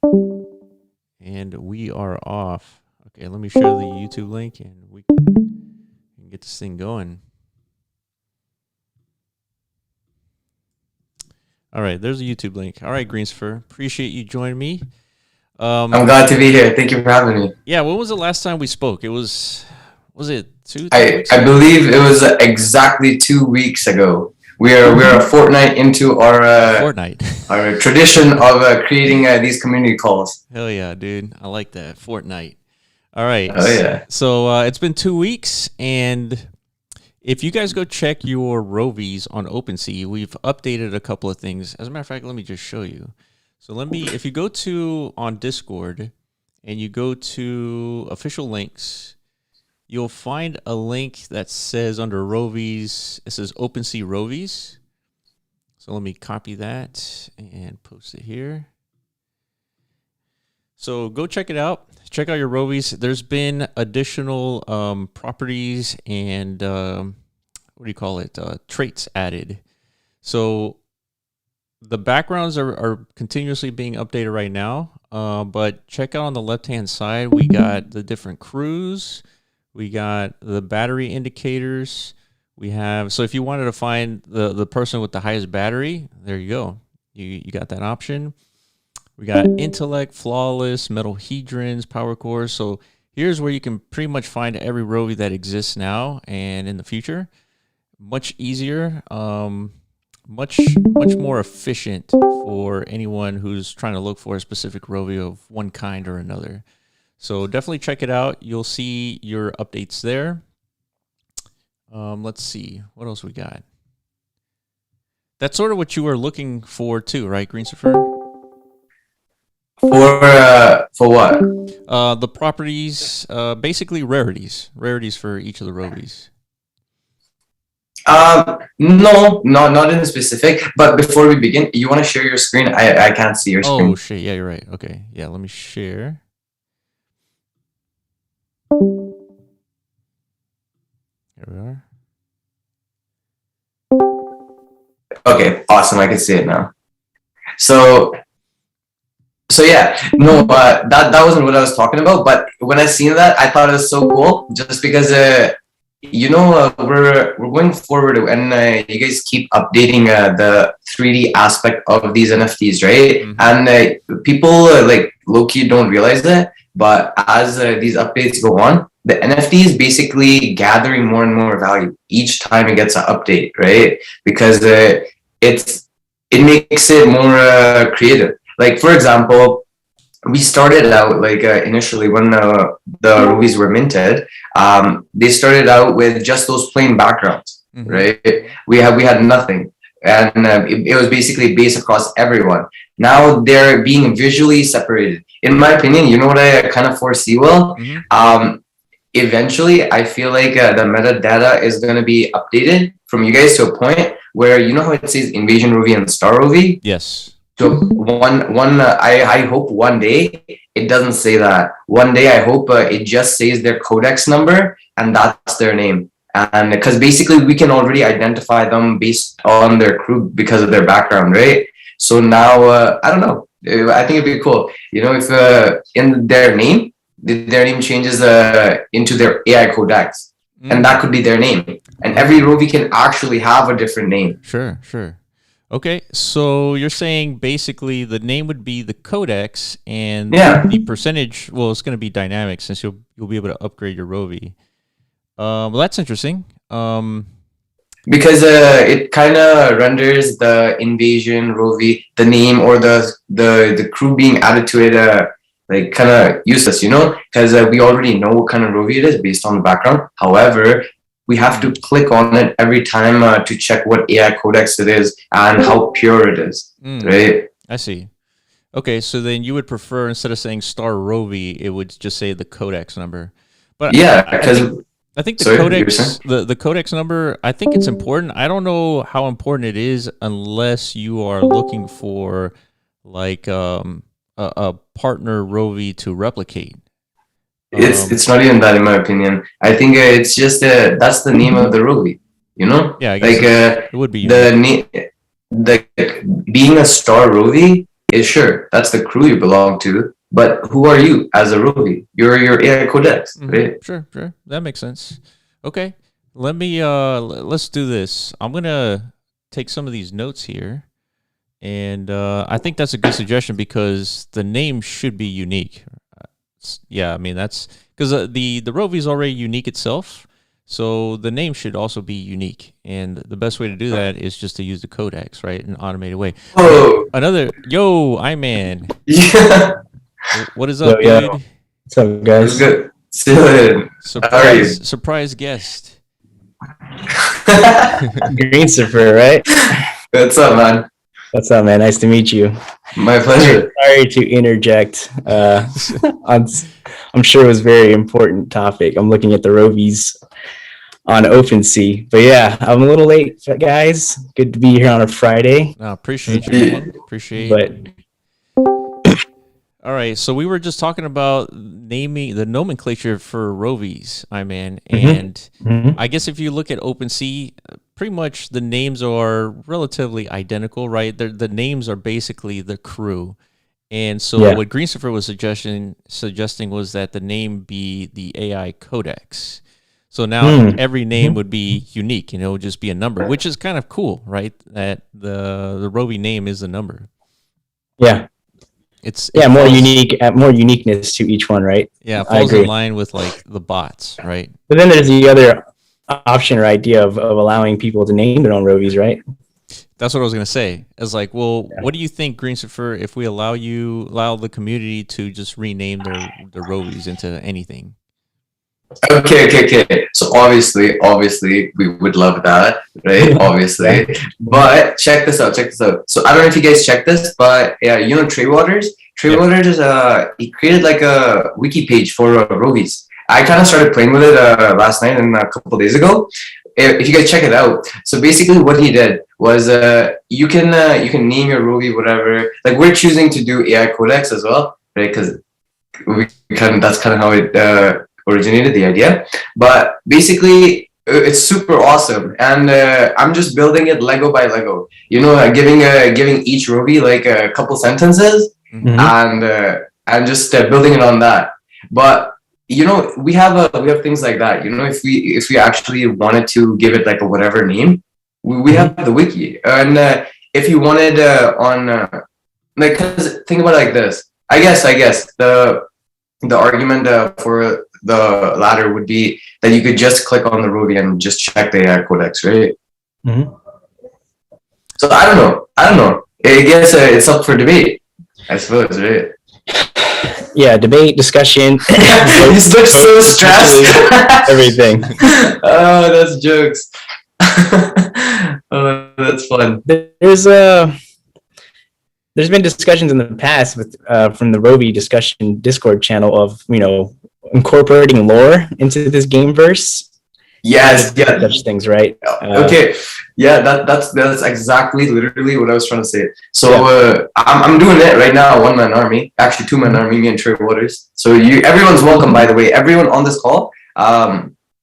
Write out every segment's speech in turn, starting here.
And we are off. Okay, let me share the YouTube link and we can get this thing going. All right, there's a YouTube link. All right, Greencifer, appreciate you joining me. I'm glad to be here. Thank you for having me. Yeah, when was the last time we spoke? Was it two, 3 weeks I ago? believe it was exactly 2 weeks ago. We're a fortnight into A fortnight. our tradition of creating these community calls. Hell yeah, dude. I like that. Fortnite. All right. Oh yeah. So it's been 2 weeks, and if you guys go check your Rovies on OpenSea, we've updated a couple of things. As a matter of fact, let me just show you. So if you go to on Discord and you go to official links, you'll find a link that says under Rovies, it says OpenSea Rovies. So let me copy that and post it here. So go check it out. Check out your Rovies. There's been additional properties and what do you call it? Traits added. So the backgrounds are continuously being updated right now. But check out on the left-hand side, we got the different crews. We got the battery indicators. We have, so if you wanted to find the person with the highest battery, there you go. You got that option. We got intellect, flawless, metal hedrons, power cores. So here's where you can pretty much find every Rovi that exists now and in the future. Much easier, much more efficient for anyone who's trying to look for a specific Rovi of one kind or another. So definitely check it out. You'll see your updates there. Let's see what else we got. That's sort of what you were looking for too, right, Greencifer? For what? The properties, basically rarities for each of the Rovies. No, not in specific. But before we begin, you want to share your screen? I can't see your screen. Oh shit! Yeah, you're right. Okay, yeah. Let me share. Here we are. Okay, awesome. I can see it now. So yeah, no, that wasn't what I was talking about. But when I seen that, I thought it was so cool, just because we're going forward, and you guys keep updating the 3D aspect of these NFTs, right? Mhm. And people like low-key don't realize that, but as these updates go on, the NFT is basically gathering more and more value each time it gets an update, right? Because it makes it more creative. Like for example, we started out like initially when the movies were minted, they started out with just those plain backgrounds, Mhm. right? We had nothing, and it was basically based across everyone. Now they're being visually separated. In my opinion, you know what I kind of foresee? Well, Mhm. eventually, I feel like the metadata is going to be updated from you guys to a point where you know how it says Invasion Rovi and Star Rovi. Yes. So I hope one day it doesn't say that. One day I hope it just says their codex number and that's their name. And because basically we can already identify them based on their crew because of their background, right? So now I don't know. I think it'd be cool. You know, if in their name changes into their AI codex, and that could be their name. And every Rovi can actually have a different name. Sure. Okay, so you're saying basically the name would be the codex, and the percentage. Well, it's going to be dynamic since you'll be able to upgrade your Rovi. Well, that's interesting. Because it kind of renders the invasion Rovi, the name or the crew being added to it, like kind of useless, you know, because we already know what kind of Rovi it is based on the background. However, we have to click on it every time to check what AI codex it is and how pure it is, right? I see. Okay, so then you would prefer, instead of saying Star Rovi, it would just say the codex number. But yeah, because I think the codex, the codex number, I think it's important. I don't know how important it is unless you are looking for like a partner Rovi to replicate. It's not even that, in my opinion. I think it's just that's the name of the Rovi, you know. Yeah, I guess like it would be the being a star Rovi sure, that's the crew you belong to, but who are you as a Rovi? You're your AI codex, right? Sure, sure. That makes sense. Okay. Let me let's do this. I'm gonna take some of these notes here. And I think that's a good suggestion because the name should be unique. Yeah, I mean that's because the Rovi is already unique itself, so the name should also be unique. And the best way to do that is just to use the codex, right, in an automated way. Oh, Another Iman, yeah, what is up, Yo, dude? what's up, that's guys? good. Still, how are you? Surprise guest. Greencifer, right? What's up, man? What's up, man? Nice to meet you. My pleasure. Sorry to interject. I'm sure it was a very important topic. I'm looking at the Rovies on OpenSea. But yeah, I'm a little late, guys. Good to be here on a Friday. No, appreciate you, man. Appreciate it. But All right, so we were just talking about naming the nomenclature for Rovies, Iman, and I guess if you look at OpenSea, pretty much the names are relatively identical, right? The names are basically the crew, and so what Greencifer was suggesting was that the name be the AI codex. So now every name would be unique, it would just be a number, which is kind of cool, right? That the Rovi name is the number. yeah. It more falls- more uniqueness to each one, right? Yeah, it I falls in agree. line with like the bots, right? But then there's the other option or idea of allowing people to name their own Rovies, right? That's what I was gonna say. It's like, well, what do you think, Greencifer, if we allow the community to just rename their Rovies into anything? Okay. So obviously, we would love that, right? Obviously, but check this out. So I don't know if you guys checked this, but yeah, Trey Waters. Trey Waters is he created like a wiki page for Rovies. I kind of started playing with it last night and a couple days ago. If you guys check it out, so basically what he did was you can name your Rovi whatever. Like we're choosing to do AI codex as well, right? Because that's kind of how it originated, the idea. But basically it's super awesome, and I'm just building it Lego by Lego, giving each Rovi like a couple sentences, and just building it on that. But we have things like that. If we actually wanted to give it like a whatever name, we have the wiki. And if you wanted like, cause think about it like this, I guess the argument for the latter would be that you could just click on the Rovi and just check the AI codex, right? So I don't know. I guess it's up for debate, I suppose, right? Yeah, debate, discussion. You look so stressed. Everything. Oh, that's jokes. Oh, that's fun. There's been discussions in the past with from the Rovi discussion Discord channel of incorporating lore into this game verse. Yes, yeah. Such things, right? Okay, yeah, that's exactly literally what I was trying to say. So I'm doing it right now. 1-man army, actually 2-man army. Me and Trey Waters. So everyone's welcome. By the way, everyone on this call,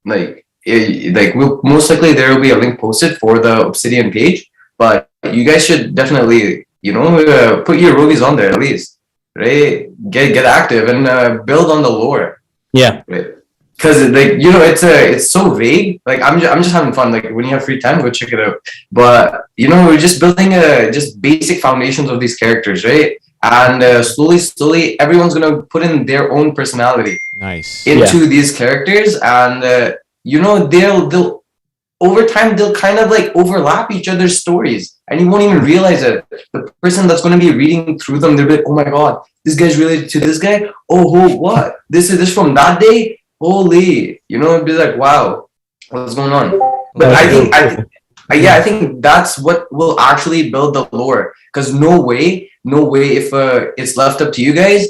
we'll most likely there will be a link posted for the Obsidian page. But you guys should definitely put your Rovies on there at least, right? Get active and build on the lore. Yeah. Right. Because it's so vague. Like I'm just having fun. Like when you have free time, go check it out. But we're just building just basic foundations of these characters, right? And slowly, everyone's gonna put in their own personality into these characters, and they'll over time they'll kind of like overlap each other's stories, and you won't even realize it. The person that's going to be reading through them, they'll be like, oh my god, this guy's related to this guy. Oh, what? This is from that day. Holy, it'd be like, wow, what's going on? But I think that's what will actually build the lore. Because no way, if it's left up to you guys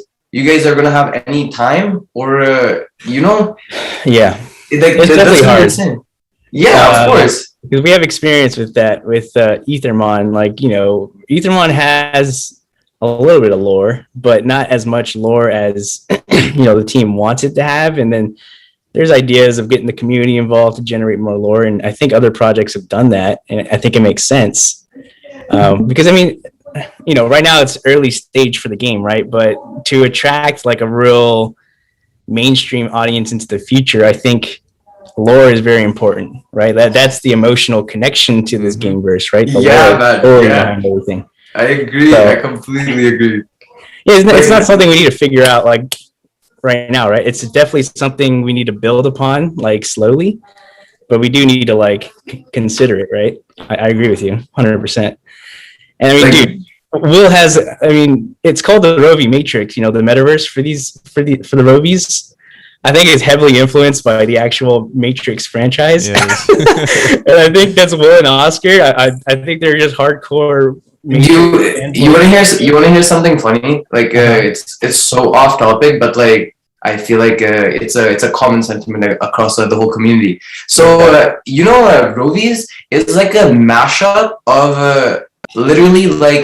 are gonna have any time or Yeah, it's definitely hard. Yeah, of course. Because we have experience with that with Ethermon. Like Ethermon has a little bit of lore, but not as much lore as the team wants it to have. And then there's ideas of getting the community involved to generate more lore, and I think other projects have done that, and I think it makes sense. Because right now it's early stage for the game, right? But to attract like a real mainstream audience into the future, I think lore is very important, right? That's the emotional connection to this game verse, right? The lore, man. story Yeah, behind everything. I agree. So, I completely agree. yeah, it's not Like, something we need to figure out like right now, right? It's definitely something we need to build upon like slowly, but we do need to like consider it, right? I agree with you 100%. And I mean, like, dude, Will has, I mean, it's called the Rovi Matrix, the metaverse for the Rovies. I think it's heavily influenced by the actual Matrix franchise. Yes. And I think that's Will and Oscar. I think they're just hardcore Matrix fans. you want to hear something funny? Like, it's so off topic, but like, I feel like it's a common sentiment across the whole community. So Rovies is like a mashup of literally like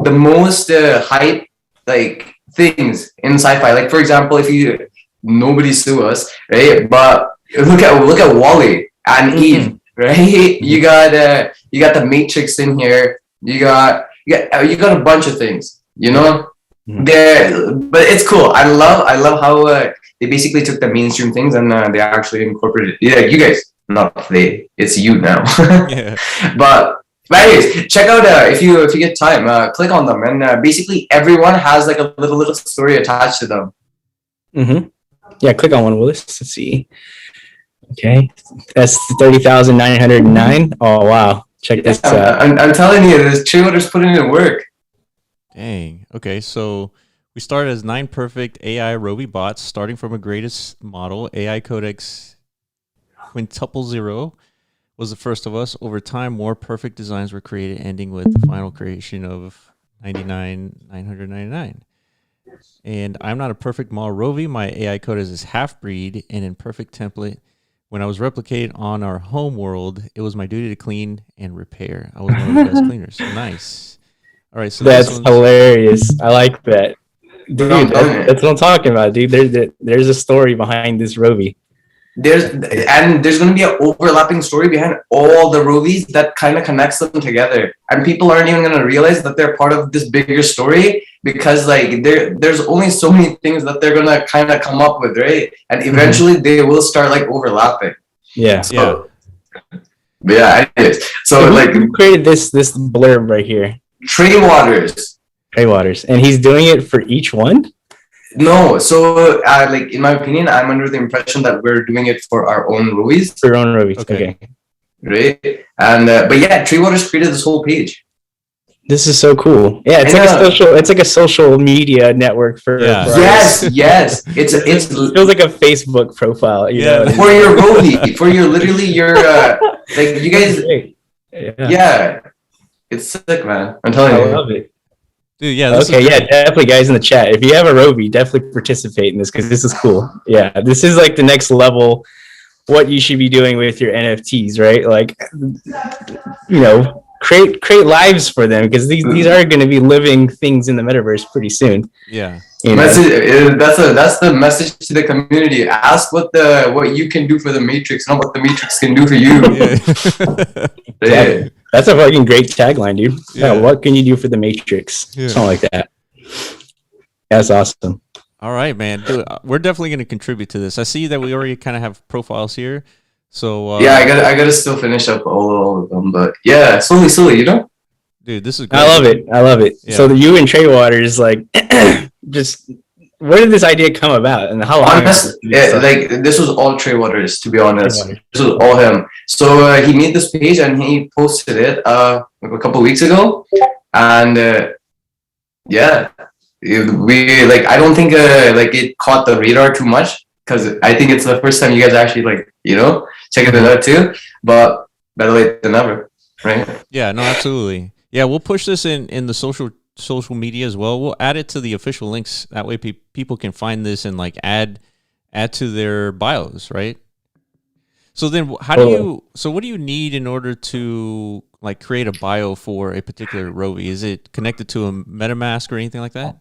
the most hype like things in sci-fi. Like, for example, if you nobody sue us, right? But look at Wally and Eve, right? You got the Matrix in here. You got a bunch of things, There, but it's cool. I love how they basically took the mainstream things and they actually incorporated. Yeah, you guys, not they. It's you now. Yeah. But anyways, check out if you get time, click on them, and basically everyone has like a little story attached to them. Yeah, click on one, Willis. Let's see. Okay, that's 30,909. Oh wow, check this out. I'm telling you, this Treewater's putting in work. Dang. Okay, so we started as 9 perfect AI Rovi bots, starting from a greatest model. AI Codex Quintuple 0 was the first of us. Over time, more perfect designs were created, ending with the final creation of 99,999. And I'm not a perfect model Rovi. My AI Codex is half-breed and in perfect template. When I was replicated on our home world, it was my duty to clean and repair. I was one of the best cleaners. Nice. All right, so that's hilarious. I like that, dude. That's what I'm talking about, dude. There's a story behind this Rovi. There's going to be an overlapping story behind all the Rovies that kind of connects them together, and people aren't even going to realize that they're part of this bigger story because like there's only so many things that they're going to kind of come up with, right? And eventually they will start like overlapping. Yeah. So, yeah. So like, who created this blurb right here? Trey Waters, and he's doing it for each one. No, so like in my opinion, I'm under the impression that we're doing it for our own Rovies. For our own Rovies, okay. Right, and but yeah, Trey Waters created this whole page. This is so cool. Yeah, it's like a social media network for yes. It feels like a Facebook profile. You know for your Rovi, for your literally your like you guys. Yeah, it's sick, man. I'm telling you. I love it. Dude, yeah. Okay, yeah, definitely, guys in the chat. If you have a Rovi, definitely participate in this because this is cool. Yeah, this is like the next level. What you should be doing with your NFTs, right? Like, create lives for them because these are going to be living things in the metaverse pretty soon. Yeah. That's the message to the community. Ask what you can do for the Matrix, not what the Matrix can do for you. Yeah. That's a fucking great tagline, dude. Yeah. What can you do for the Matrix? Yeah. Something like that. That's awesome. All right, man. Dude, we're definitely going to contribute to this. I see that we already kind of have profiles here. So yeah, I gotta still finish up all of them, but yeah, slowly, Dude, this is great. I love it. Yeah. So you and Trey Waters, like, just where did this idea come about, and how long? Like this was all Trey Waters, to be honest. This was all him. So he made this page and he posted it like a couple weeks ago, and yeah, we like I don't think like it caught the radar too much because I think it's the first time you guys actually like checking it out too. But better late than never, right? Yeah, no, absolutely. Yeah, we'll push this in the social media as well. We'll add it to the official links. That way people can find this and like add to their bios, right? So then what do you need in order to like create a bio for a particular Rovi? Is it connected to a MetaMask or anything like that?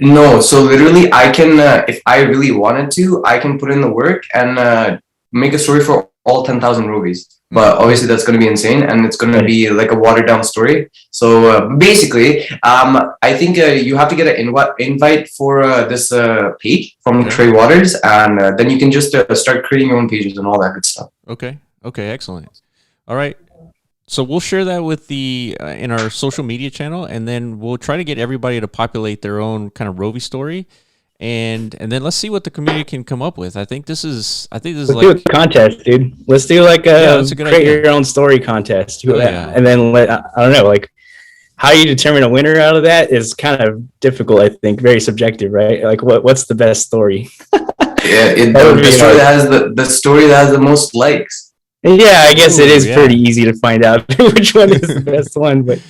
No, so literally I can, if I really wanted to, I can put in the work and make a story for all 10,000 Rovies. but obviously that's going to be insane, and it's going to be like a watered down story. So basically, I think you have to get an invite for this page from Trey Waters, and then you can just start creating your own pages and all that good stuff. Okay, excellent. All right. So we'll share that with the in our social media channel, and then we'll try to get everybody to populate their own kind of Rovi story. And then let's see what the community can come up with. I think this is Let's like do a contest, dude. Let's do like a create idea. your own story contest. Yeah. And then I don't know, like how you determine a winner out of that is kind of difficult, I think, very subjective, right? Like what's the best story? Yeah, the story that has the most likes. Yeah, I guess it is pretty easy to find out which one is the best one, but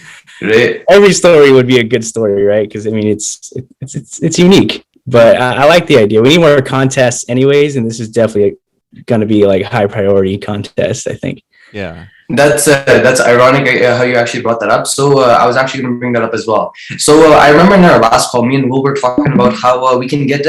every story would be a good story, right? Because I mean it's unique. But I like the idea. We need more contests anyways, and this is definitely going to be like high priority contest, I think. Yeah. That's ironic how you actually brought that up. So I was actually going to bring that up as well. So I remember in our last call, me and Will were talking about how we can get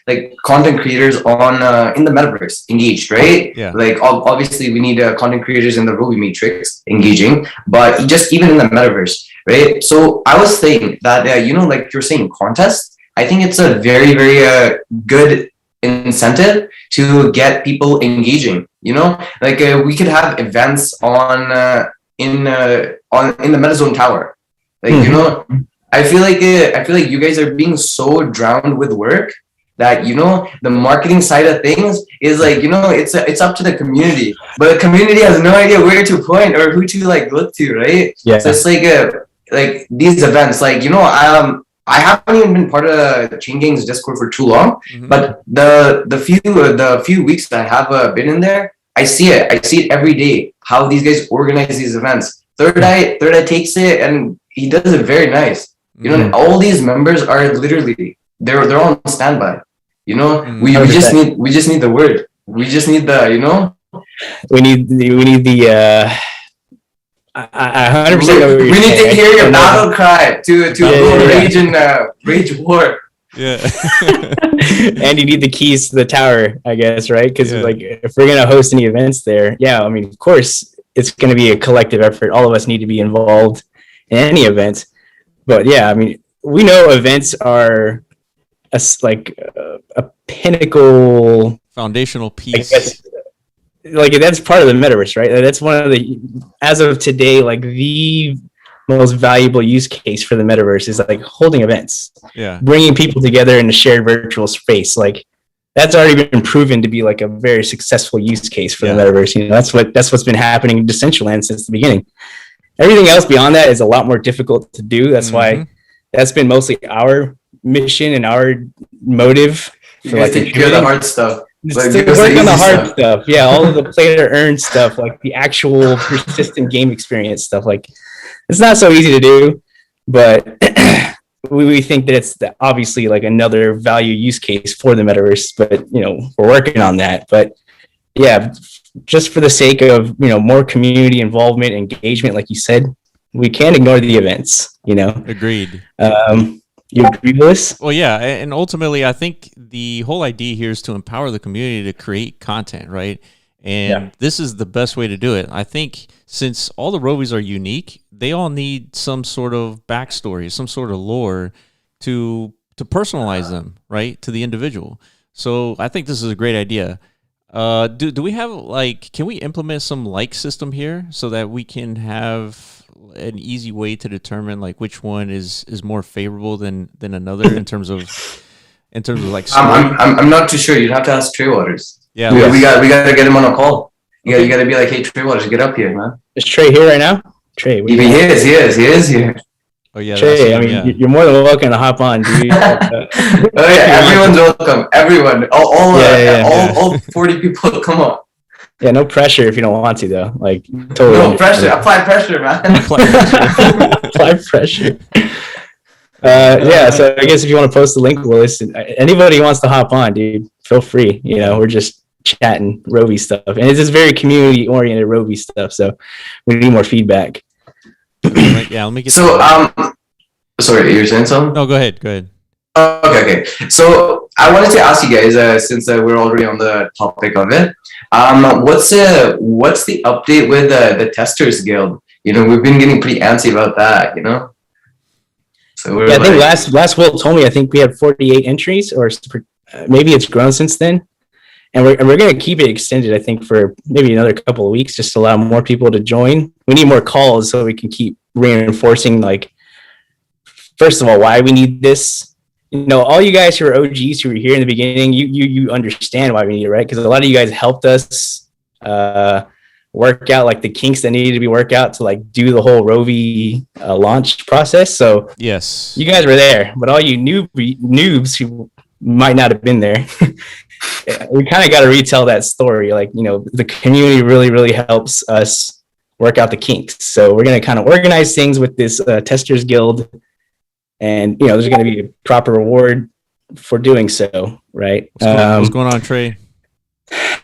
like content creators on in the metaverse engaged, right? Yeah. Like obviously we need content creators in the Rovi Matrix engaging, but just even in the metaverse, right? So I was saying that like you're saying contests. I think it's a very, very good incentive to get people engaging. Like we could have events on in the MetaZone Tower. Like I feel like you guys are being so drowned with work that the marketing side of things is like it's up to the community, but the community has no idea where to point or who to like look to, right? Yeah. So it's like these events, like I haven't even been part of Chain Gang's Discord for too long, but the few weeks that I have been in there, I see it every day how these guys organize these events. Third Eye takes it and he does it very nice. All these members are literally they're on standby. We just need the word. We just need the we need the I 100% know what you're saying. We need to hear your battle cry to rage and rage war. Yeah. And you need the keys to the tower, I guess, right? Because like if we're gonna host any events there, I mean, of course, it's gonna be a collective effort. All of us need to be involved in any event. But I mean, we know events are a pinnacle, foundational piece. I guess, like that's part of the metaverse, right? That's one of the, as of today, like the most valuable use case for the metaverse is like holding events, bringing people together in a shared virtual space. Like that's already been proven to be like a very successful use case for the metaverse. That's what's been happening in Decentraland since the beginning. Everything else beyond that is a lot more difficult to do. That's why that's been mostly our mission and our motive. For like take care of the hard stuff. Like, to work on the hard stuff. All of the play to earn stuff, like the actual persistent game experience stuff. Like it's not so easy to do, but we think that it's obviously like another value use case for the metaverse. But we're working on that. But just for the sake of more community involvement, engagement, like you said, we can't ignore the events. Agreed. You agree with this? Well, yeah, and ultimately, I think the whole idea here is to empower the community to create content, right? And this is the best way to do it. I think since all the Rovies are unique, they all need some sort of backstory, some sort of lore to personalize them, right, to the individual. So I think this is a great idea. Do we have can we implement some system here so that we can have an easy way to determine which one is more favorable than another in terms of like I'm not too sure. You'd have to ask Trey Waters. Yeah, we got to get him on a call. You got to be like, hey, Trey Waters, get up here, man. Is Trey here right now? Trey, he is here. Oh yeah, Trey. I mean, you're more than welcome to hop on, dude. Everyone's welcome. Everyone, all 40 people, come on. Yeah, no pressure if you don't want to, though. Like, totally. No pressure. Apply pressure, man. Apply pressure. So I guess if you want to post the link, Willis, anybody who wants to hop on, dude, feel free. We're just chatting Rovi stuff. And it's just very community-oriented Rovi stuff, so we need more feedback. Let me get sorry, you were saying something? No, go ahead. Okay. So I wanted to ask you guys, since we're already on the topic of it, what's the update with the Testers Guild? You know, we've been getting pretty antsy about that. You know, so we're Yeah, I think like, last Will told me I think we had 48 entries, or maybe it's grown since then. And we're going to keep it extended, I think, for maybe another couple of weeks, just to allow more people to join. We need more calls so we can keep reinforcing, like, first of all, why we need this. You know, all you guys who are OGs who were here in the beginning, you understand why we need it, right? Because a lot of you guys helped us work out like the kinks that needed to be worked out to like do the whole Rovi launch process. So Yes. you guys were there, but all you noobs who might not have been there, we kind of got to retell that story. Like, you know, the community really helps us work out the kinks. So we're going to kind of organize things with this Testers Guild, and, you know, there's going to be a proper reward for doing so, right? What's going on, Trey?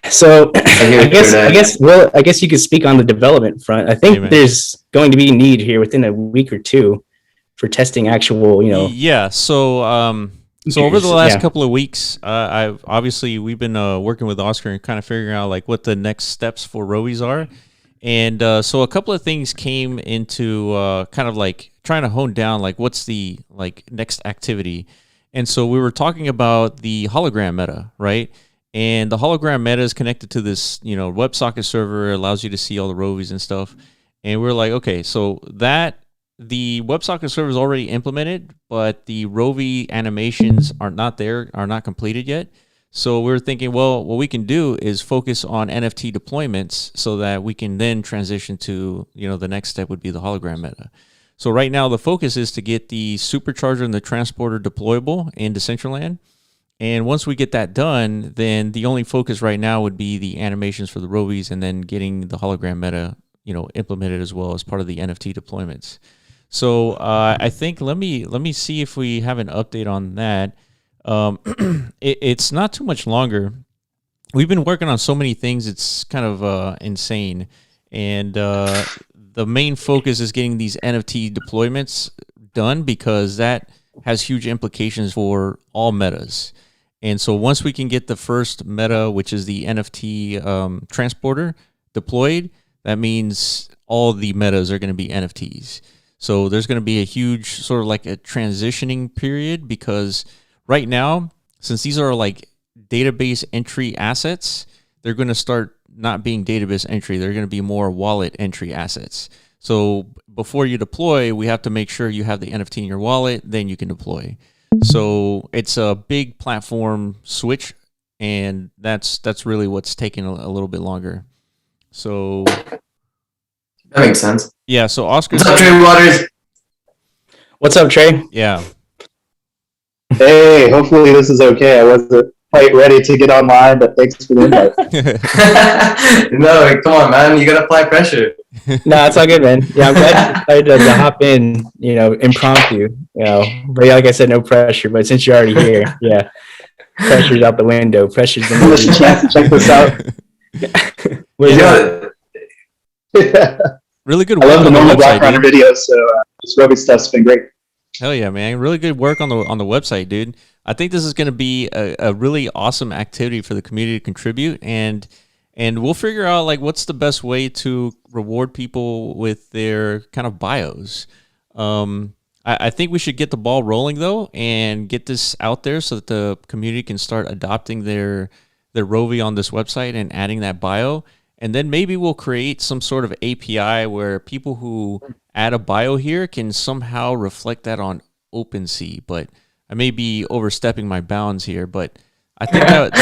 So I guess you could speak on the development front. I think there's going to be need here within a week or two for testing actual, you know. Yeah. So over the last couple of weeks, we've been working with Oscar and kind of figuring out like what the next steps for Rovi's are. And so a couple of things came into kind of like trying to hone down like what's the like next activity. And so we were talking about the hologram meta, right? And the hologram meta is connected to this, you know, WebSocket server, allows you to see all the Rovies and stuff. And we're like, okay, so that the WebSocket server is already implemented, but the Rovi animations are not completed yet. So we're thinking, well, what we can do is focus on NFT deployments so that we can then transition to, you know, the next step would be the hologram meta. So right now the focus is to get the supercharger and the transporter deployable in Decentraland. And once we get that done, then the only focus right now would be the animations for the Rovies and then getting the hologram meta, you know, implemented as well as part of the NFT deployments. So I think let me see if we have an update on that. It's not too much longer. We've been working on so many things; it's kind of insane. And the main focus is getting these NFT deployments done because that has huge implications for all metas. And so once we can get the first meta, which is the NFT transporter, deployed, that means all the metas are going to be NFTs. So there's going to be a huge sort of like a transitioning period because right now, since these are like database entry assets, they're going to start not being database entry. They're going to be more wallet entry assets. So before you deploy, we have to make sure you have the NFT in your wallet, then you can deploy. So it's a big platform switch, and that's really what's taking a little bit longer. So that makes sense. Yeah. So Oscar. What's up, Trey Waters? What's up, Trey? Yeah. Hey, hopefully this is okay. I wasn't quite ready to get online, but thanks for the invite. No, come on, man. You gotta apply pressure. No, it's all good, man. Yeah, I'm glad to check in, you know, impromptu, you know. But yeah, like I said, no pressure. But since you're already here, yeah, pressure's out the window. Pressure's in the chance to check this out. Really good work. I love the normal background videos, so this Rovi stuff's been great. Hell yeah, man! Really good work on the website, dude. I think this is going to be a really awesome activity for the community to contribute, and we'll figure out like what's the best way to reward people with their kind of bios. I think we should get the ball rolling though, and get this out there so that the community can start adopting their Rovi on this website and adding that bio. And then maybe we'll create some sort of API where people who add a bio here can somehow reflect that on OpenSea. But I may be overstepping my bounds here, but I think that would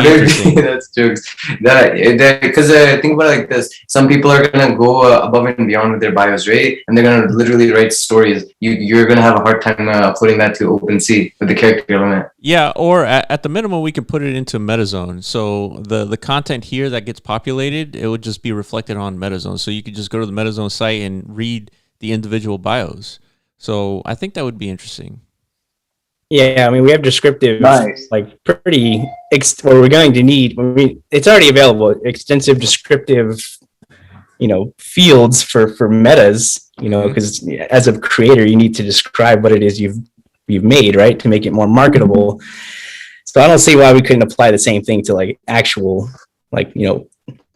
be interesting. That's jokes. Because think about it like this: some people are gonna go above and beyond with their bios, right? And they're gonna literally write stories. You're gonna have a hard time putting that to OpenSea with the character element. Yeah, or at the minimum, we can put it into MetaZone. So the content here that gets populated, it would just be reflected on MetaZone. So you could just go to the MetaZone site and read the individual bios. So I think that would be interesting. Yeah, I mean, we have descriptive, like pretty, what we're going to need, it's already available, extensive descriptive, you know, fields for metas, you know, because as a creator, you need to describe what it is you've we've made, right, to make it more marketable. So I don't see why we couldn't apply the same thing to like actual, like, you know,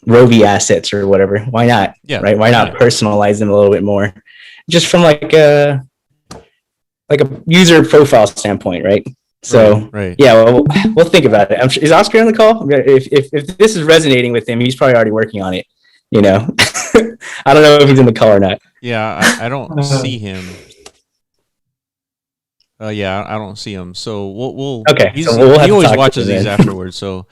Rovi assets or whatever. Why not? Yeah. Right? Why not personalize them a little bit more, just from like a user profile standpoint, right? So right. yeah, well, we'll think about it. I'm sure, is Oscar on the call? If this is resonating with him, he's probably already working on it. You know, I don't know if he's in the call or not. Yeah, I don't see him. Yeah, I don't see him. So we'll okay. He We'll always watches these afterwards, so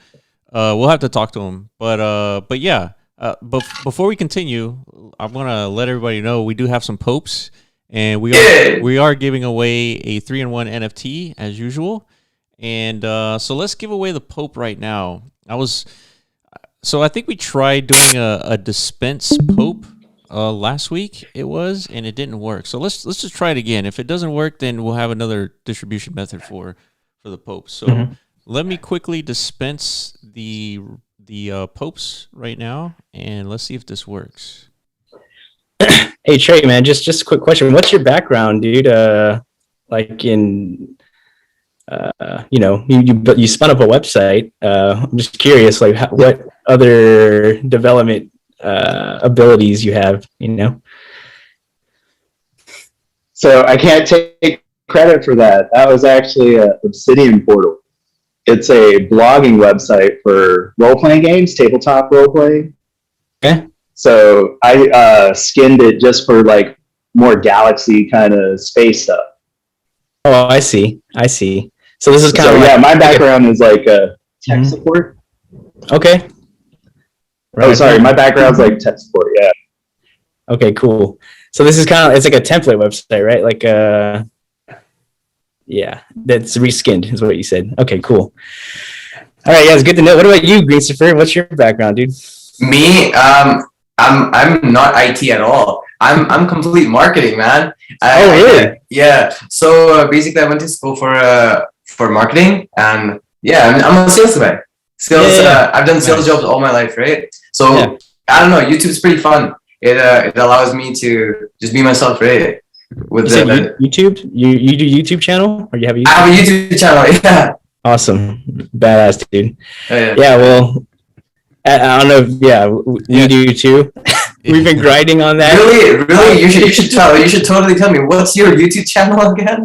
we'll have to talk to him. But yeah. But before we continue, I'm gonna let everybody know we do have some popes. And we are giving away a 3-in-1 NFT as usual, and so let's give away the Pope right now. I think we tried doing a dispense Pope last week. It was, and it didn't work. So let's just try it again. If it doesn't work, then we'll have another distribution method for the Pope. So let me quickly dispense the Popes right now, and let's see if this works. Hey Trey, man, just a quick question. What's your background, dude? Like in, you know, you spun up a website. I'm just curious, like what other development abilities you have, you know? So I can't take credit for that. That was actually a Obsidian portal. It's a blogging website for role-playing games, tabletop role-playing. Okay. So I skinned it just for like more galaxy kind of space stuff. Oh, I see. So this is kind of yeah. My background is like tech support. Okay. Right. Oh, sorry. My background's like tech support. Yeah. Okay, cool. So this is it's like a template website, right? Like yeah, that's reskinned is what you said. Okay, cool. All right, yeah, it's good to know. What about you, Greencifer? What's your background, dude? Me, I'm not IT at all. I'm complete marketing, man. Really? Yeah. So basically, I went to school for marketing, and yeah, I'm a sales guy. I've done sales jobs all my life, right? So I don't know. YouTube's pretty fun. It allows me to just be myself, right? With YouTube, you do YouTube channel, or you have a YouTube? I have a YouTube channel. Yeah. Awesome, badass, dude. Yeah. Well, I don't know. We do too. We've been grinding on that. Really, you should totally tell me, what's your YouTube channel again?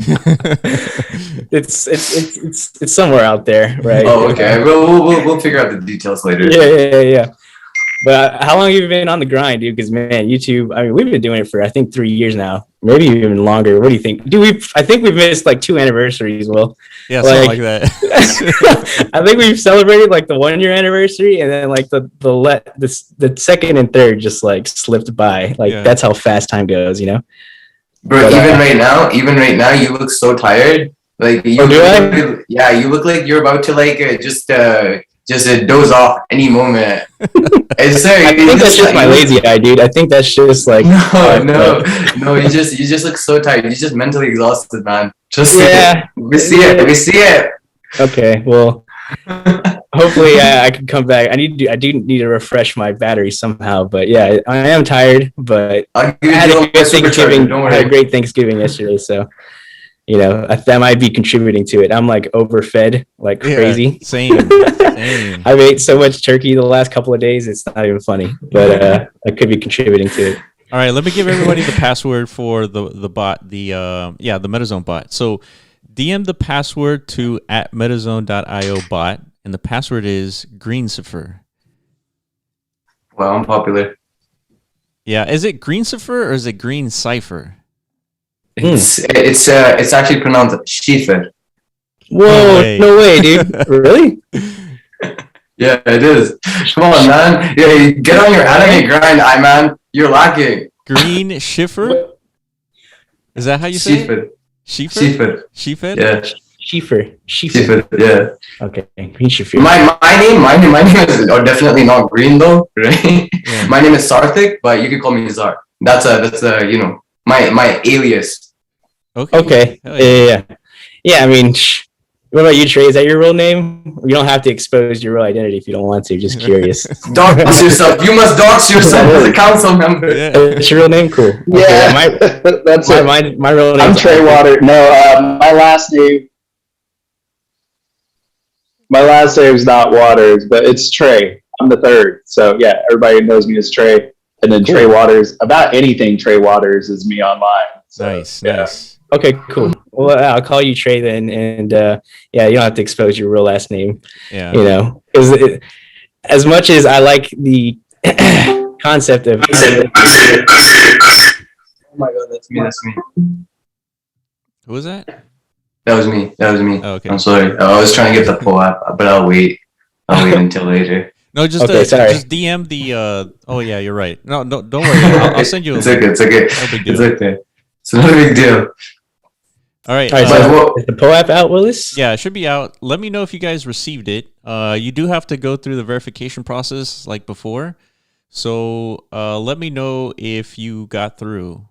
It's somewhere out there, right? Oh, okay. We'll figure out the details later. Yeah. But how long have you been on the grind, dude? Because man, YouTube. I mean, we've been doing it for I think 3 years now, maybe even longer. What do you think? Dude, I think we've missed like 2 anniversaries. Will. Yeah, something like that. I think we've celebrated like the 1-year anniversary, and then like the second and third just like slipped by. Like that's how fast time goes, you know. Bro, even right now, you look so tired. Like you you look like you're about to like just doze off any moment. I think that's just my lazy eye, dude. I think that's just like no. You just look so tired. You're just mentally exhausted, man. Just we see it. Okay, well, hopefully I can come back. I do need to refresh my battery somehow. But yeah, I am tired. But I had a good Thanksgiving. I had a great Thanksgiving yesterday, so. You know, that might be contributing to it. I'm like overfed like crazy. Same. I've ate so much turkey the last couple of days. It's not even funny, but that could be contributing to it. All right, let me give everybody the password for the bot, the MetaZone bot. So DM the password to @metazone.io bot, and the password is Greencifer. Well, I'm popular. Yeah, is it Greencifer or is it Greencifer? It's actually pronounced Schiefer. Whoa, no way, dude. Really? Yeah, it is. Come on, man. Yeah, get on your anime grind, man. You're lacking. Greencifer? Is that how you say it? Schiefer? Yeah. Schiefer. Yeah. Okay. Greencifer. My name is definitely not green though, right? Yeah. My name is Sarthik, but you can call me Zar. That's you know, my alias. Okay. Yeah. I mean, What about you, Trey? Is that your real name? You don't have to expose your real identity if you don't want to. Just curious. Dox yourself. You must dox yourself as a council member. Yeah. It's your real name? Cool. Okay, Yeah, that's it. my real name. I'm Trey Water. No, my last name. My last name's not Waters, but it's Trey. I'm the third. So yeah, everybody knows me as Trey. And then Trey Waters. About anything Trey Waters is me online. So, Nice. Okay, cool. Well, I'll call you Trey then, and yeah, you don't have to expose your real last name. Yeah. You know, because as much as I like the concept of. Oh my god, that's me. Who was that? That was me. Oh, okay. I'm sorry. I was trying to get the poll app, but I'll wait until later. No, just just DM the. Oh yeah, you're right. No, don't worry. I'll send you. It's okay. No big deal. It's okay. It's not a big deal. All right. So is the PO app out, Willis? Yeah, it should be out. Let me know if you guys received it. You do have to go through the verification process like before. So let me know if you got through.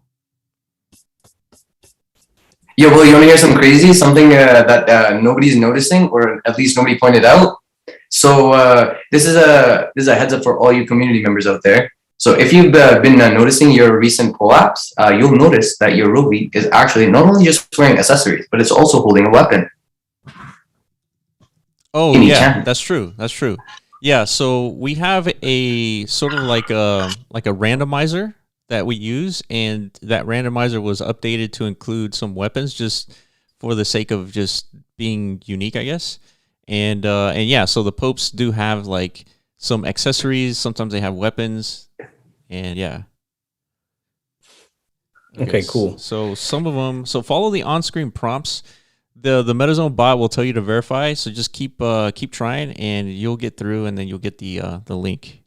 Yeah, well, you want to hear something crazy? Something that nobody's noticing, or at least nobody pointed out. So this is a heads up for all you community members out there. So if you've been noticing your recent pull-ups, you'll notice that your Rovi is actually not only just wearing accessories, but it's also holding a weapon. Oh yeah, that's true. Yeah, so we have a sort of like a randomizer that we use, and that randomizer was updated to include some weapons just for the sake of just being unique, I guess. And yeah, so the Popes do have like some accessories. Sometimes they have weapons, and yeah. Okay, cool. So some of them. So follow the on-screen prompts. The MetaZone bot will tell you to verify. So just keep trying, and you'll get through, and then you'll get the link.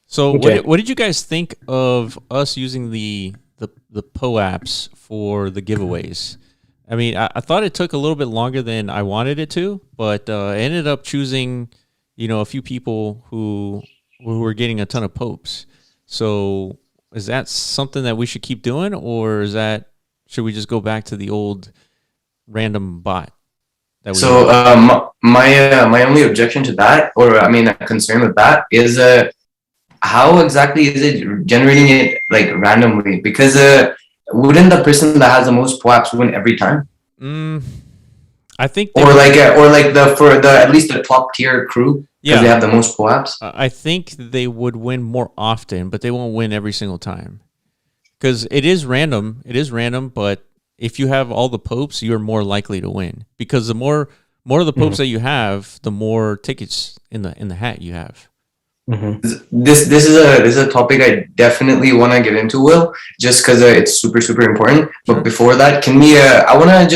So okay. What did you guys think of us using the PO apps for the giveaways? I mean, I thought it took a little bit longer than I wanted it to, but I ended up choosing, a few people who were getting a ton of Popes. So is that something that we should keep doing, or should we just go back to the old random bot? So my only objection to that, or I mean, a concern with that is how exactly is it generating it like randomly? Because wouldn't the person that has the most POAPs win every time? I think, for at least the top tier crew, because they have the most POAPs. I think they would win more often, but they won't win every single time because it is random. But if you have all the Popes, you're more likely to win because the more of the Popes that you have, the more tickets in the hat you have. Mm-hmm. This is a topic I definitely want to get into, Will, just because it's super important. But before that, can we? I want to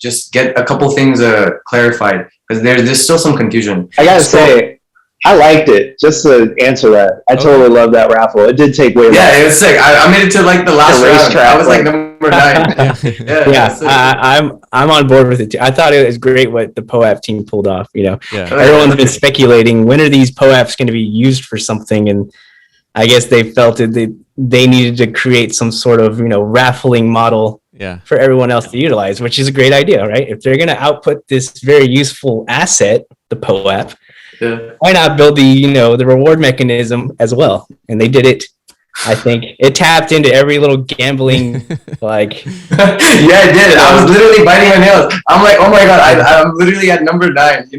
just get a couple things clarified because there's still some confusion. I gotta say, I liked it. Just to answer that, I totally love that raffle. It did take way long. Yeah, it was sick. I made it to like the last round. I was like number 9. I'm on board with it too. I thought it was great what the POAP team pulled off. Everyone's been speculating when are these POAPs going to be used for something, and I guess they felt that they needed to create some sort of raffling model for everyone else to utilize, which is a great idea, right? If they're going to output this very useful asset, the POAP, why not build the reward mechanism as well? And they did it. I think it tapped into every little gambling, like. Yeah, it did. I was literally biting my nails. I'm like, oh my god, I'm literally at number 9.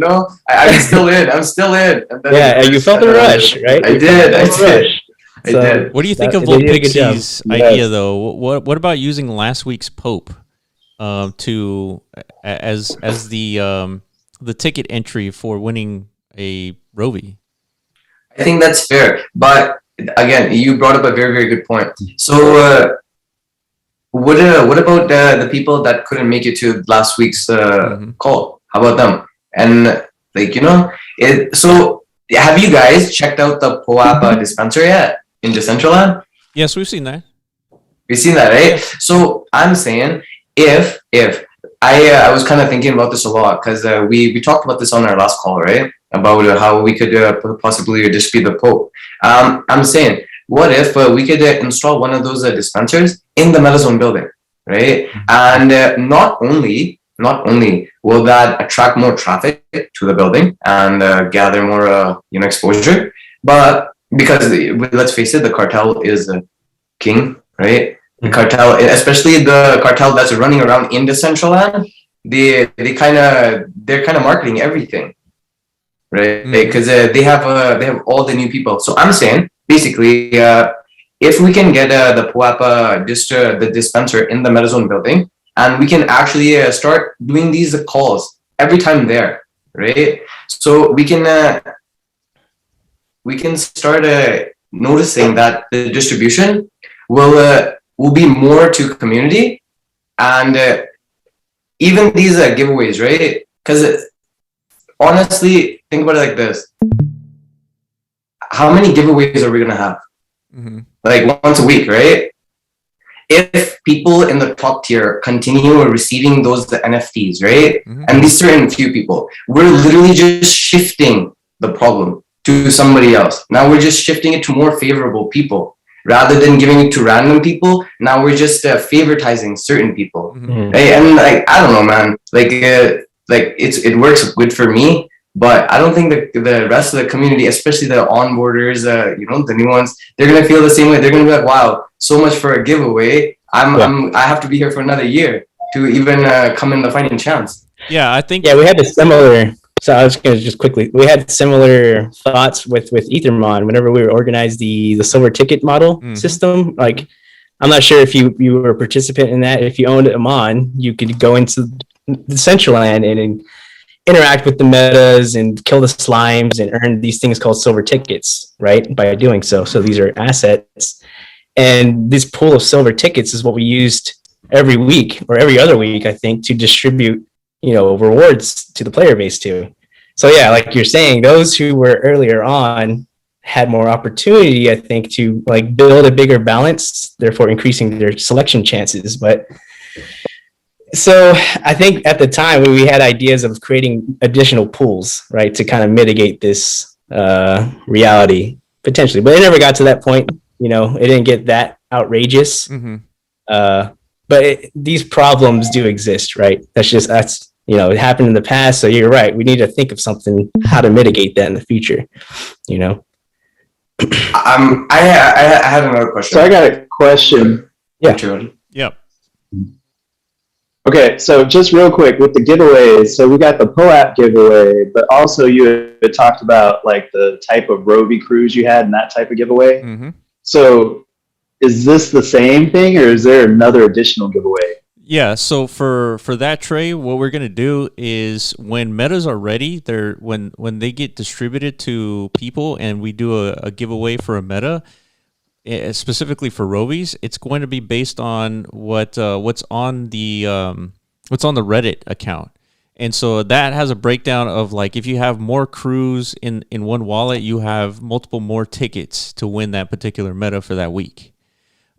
I'm still in. I'm still in. Yeah, you felt the rush, right? I did. What do you think of Little Pixie's idea, though? What about using last week's Pope to as the ticket entry for winning a Rovi? I think that's fair, but again, you brought up a very, very good point. So, what about the people that couldn't make it to last week's call? How about them? And so have you guys checked out the POAP dispenser yet in Decentraland? Yes, we've seen that. We've seen that, right? So I'm saying if I was kind of thinking about this a lot because we talked about this on our last call, right? About how we could possibly dispute the Pope. I'm saying, what if we could install one of those dispensers in the MetaZone building? right? And not only will that attract more traffic to the building and gather more exposure, but because let's face it, the cartel is king, right? The cartel, especially the cartel that's running around in Decentraland, they're kind of marketing everything, right? Because they have all the new people. So I'm saying basically, if we can get the Puapa the dispenser in the MetaZone building, and we can actually start doing these calls every time there, right? So we can start noticing that the distribution will be more to community, and even these giveaways, right? Because honestly, think about it like this: how many giveaways are we gonna have? Like once a week, right? If people in the top tier continue receiving those NFTs, right? And these certain few people, we're literally just shifting the problem to somebody else. Now we're just shifting it to more favorable people. Rather than giving it to random people, now we're just favoritizing certain people. Right? And like, I don't know, man. Like it works good for me, but I don't think the rest of the community, especially the onboarders, the new ones, they're gonna feel the same way. They're gonna be like, wow, so much for a giveaway. I have to be here for another year to even come in the fighting chance. Yeah, I think. Yeah, we had a similar. So I was going to just quickly. We had similar thoughts with Ethermon whenever we organized the silver ticket model system. Like, I'm not sure if you were a participant in that. If you owned a Mon, you could go into the Decentraland and interact with the metas and kill the slimes and earn these things called silver tickets, right? By doing so. So these are assets. And this pool of silver tickets is what we used every week or every other week, I think, to distribute, rewards to the player base too. So yeah, like you're saying, those who were earlier on had more opportunity, I think, to like build a bigger balance, therefore increasing their selection chances. But so I think at the time we had ideas of creating additional pools, right, to kind of mitigate this reality potentially, but it never got to that point. It didn't get that outrageous. But these problems do exist, right? That's it happened in the past. So you're right. We need to think of something, how to mitigate that in the future, I had another question. So I got a question. Yeah. Yep. Okay, so just real quick with the giveaways. So we got the POAP giveaway, but also you had talked about like the type of Rovi cruise you had and that type of giveaway. So is this the same thing, or is there another additional giveaway? Yeah, so for that tray, what we're gonna do is when metas are ready, when they get distributed to people, and we do a giveaway for a meta, specifically for Rovies, it's going to be based on what's on the Reddit account. And so that has a breakdown of like, if you have more crews in one wallet, you have multiple more tickets to win that particular meta for that week.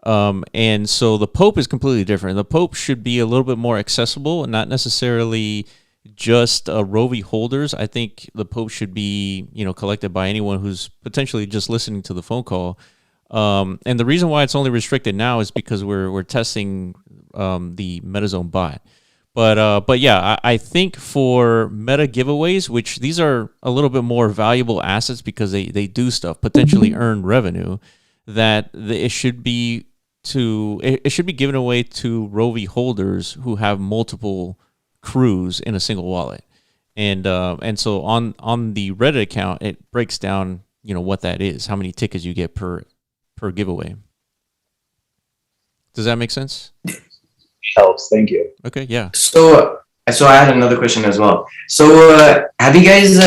And so the Pope is completely different. The Pope should be a little bit more accessible and not necessarily just Rovi holders. I think the Pope should be, collected by anyone who's potentially just listening to the phone call. And the reason why it's only restricted now is because we're testing the MetaZone bot. But yeah, I think for meta giveaways, which these are a little bit more valuable assets because they do stuff, potentially earn revenue, that it should be given away to Rovi holders who have multiple crews in a single wallet. And so on the Reddit account, it breaks down, what that is, how many tickets you get per giveaway. Does that make sense? Helps. Thank you. Okay. Yeah. So I had another question as well. So have you guys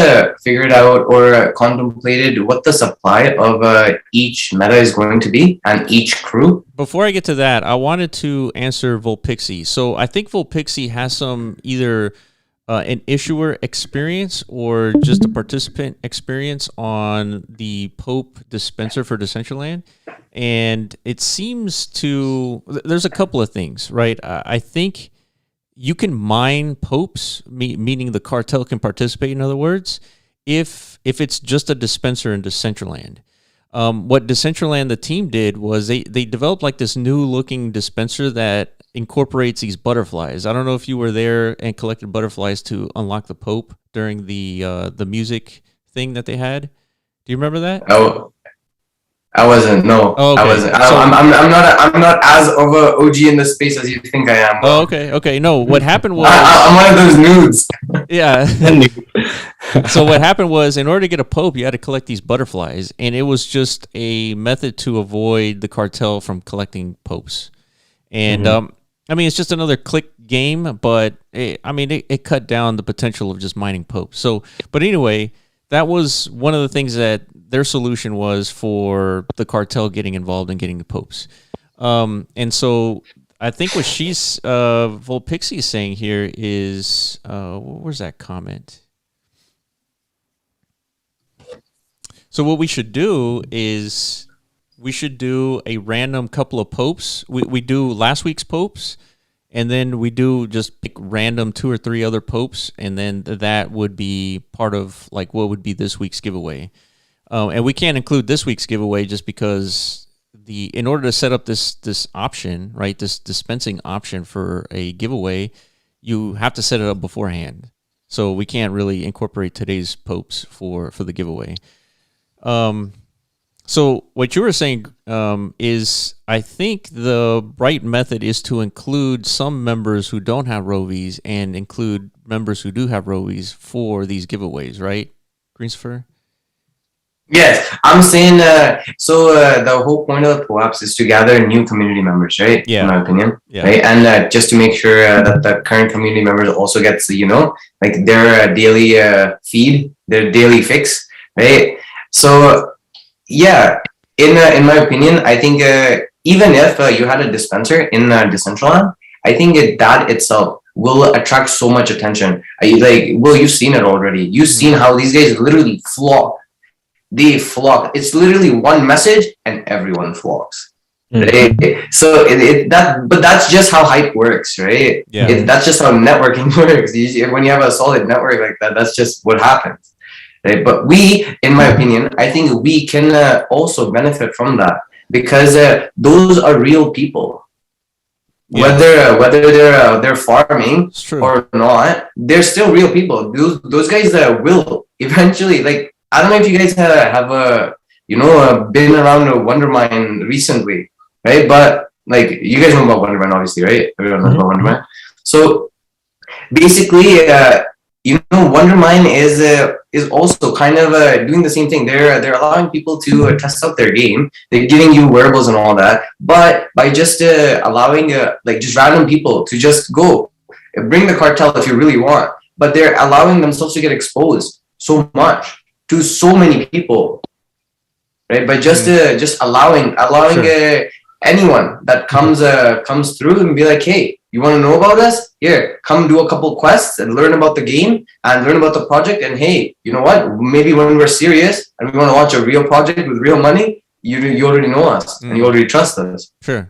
figured out or contemplated what the supply of each meta is going to be and each crew? Before I get to that, I wanted to answer Volpixie. So I think Volpixie has some either an issuer experience or just a participant experience on the Pope dispenser for Decentraland. And it seems there's a couple of things, right? I think you can mine Popes, meaning the cartel can participate, in other words, if it's just a dispenser in Decentraland. What Decentraland, the team, did was they developed like this new looking dispenser that incorporates these butterflies. I don't know if you were there and collected butterflies to unlock the Pope during the music thing that they had. Do you remember that? Oh, I wasn't. No, Oh, okay. I wasn't. So- I'm not as of a OG in the space as you think I am. Oh, okay. No, what happened was I'm one of those nudes. yeah. So what happened was, in order to get a Pope, you had to collect these butterflies, and it was just a method to avoid the cartel from collecting Popes. And I mean, it's just another click game, but it cut down the potential of just mining Popes. So, but anyway, that was one of the things that their solution was for the cartel getting involved in getting the Popes. And so I think what she's Volpixie is saying here is where's that comment? So what we should do is we should do a random couple of Popes. We do last week's Popes, and then we do just pick random 2 or 3 other Popes, and then that would be part of like what would be this week's giveaway. And we can't include this week's giveaway just because in order to set up this option, right, this dispensing option for a giveaway, you have to set it up beforehand. So we can't really incorporate today's Popes for the giveaway. So what you were saying is, I think the right method is to include some members who don't have Rovies and include members who do have Rovies for these giveaways, right, Greencifer? Yes, I'm saying. So the whole point of the POAPs is to gather new community members, right? Yeah. In my opinion, Yeah. right? And just to make sure that the current community members also gets, like their daily feed, their daily fix, right? So yeah, in my opinion, I think even if you had a dispenser in Decentraland, I think that itself will attract so much attention. You've seen it already. You've seen how these guys literally flock. They flock. It's literally one message and everyone flocks. Right? So but that's just how hype works, right? Yeah. That's just how networking works. When you have a solid network like that, that's just what happens. Right? But in my opinion, I think we can also benefit from that because those are real people. Yeah. Whether they're farming or not, they're still real people. Those guys will eventually, like, I don't know if you guys have been around a Wonder Mine recently, right? But like, you guys know about Wonder Mine, obviously, right? Everyone knows about Wonder Mine. So basically, Wonder Mine is also kind of doing the same thing. They're allowing people to test out their game. They're giving you wearables and all that, but by just allowing just random people to just go bring the cartel if you really want. But they're allowing themselves to get exposed so much to so many people, right? By just allowing anyone that comes through and be like, hey, you want to know about us? Here, come do a couple quests and learn about the game and learn about the project. And hey, you know what? Maybe when we're serious and we want to launch a real project with real money, you already know us and you already trust us. Sure.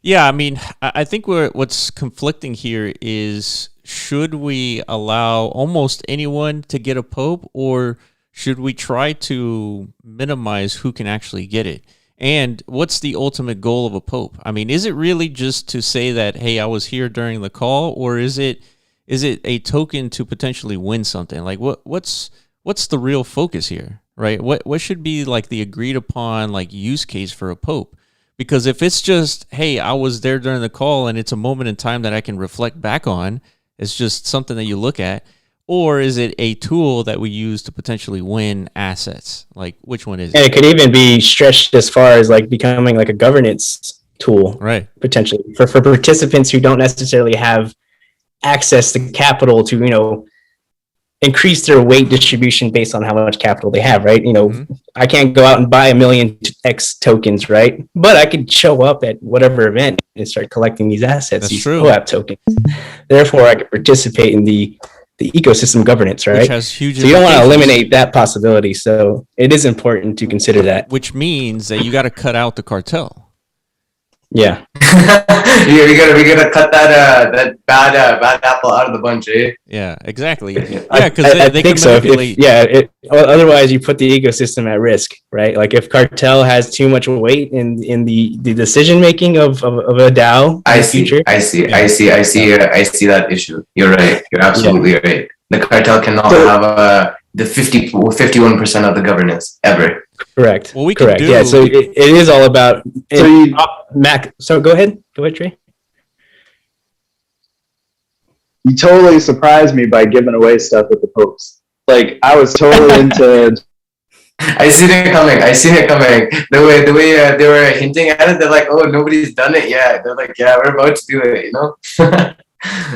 Yeah, I mean, I think what's conflicting here is, should we allow almost anyone to get a Pope, or should we try to minimize who can actually get it? And what's the ultimate goal of a Pope? I mean, is it really just to say that, hey, I was here during the call, or is it a token to potentially win something? Like, what's the real focus here, right? What should be like the agreed upon like use case for a Pope? Because if it's just, hey, I was there during the call and it's a moment in time that I can reflect back on, it's just something that you look at. Or is it a tool that we use to potentially win assets? Like, which one is it? And it could even be stretched as far as like becoming like a governance tool, right? Potentially for participants who don't necessarily have access to capital to, increase their weight distribution based on how much capital they have, right? I can't go out and buy 1 million X tokens, right? But I could show up at whatever event and start collecting these assets, That's these true. POAP tokens. Therefore, I could participate in the ecosystem governance, right? Which has huge so you don't want to eliminate that possibility. So it is important to consider that. Which means that you got to cut out the cartel. Yeah. we gotta cut that bad apple out of the bunch, eh? Yeah, exactly. Yeah, I because they think can so. manipulate. Otherwise, you put the ecosystem at risk, right? Like if cartel has too much weight in the decision making of a DAO in the future. I see that issue. You're right. You're absolutely right. The cartel cannot have the 51% of the governance ever. Correct. Well, we correct. can do. Yeah. So it is all about. So Mac. So go ahead, Trey. you totally surprised me by giving away stuff at the Popes. Like I was totally into. I seen it coming. The way they were hinting at it, they're like, "Oh, nobody's done it yet." They're like, "Yeah, we're about to do it," you know.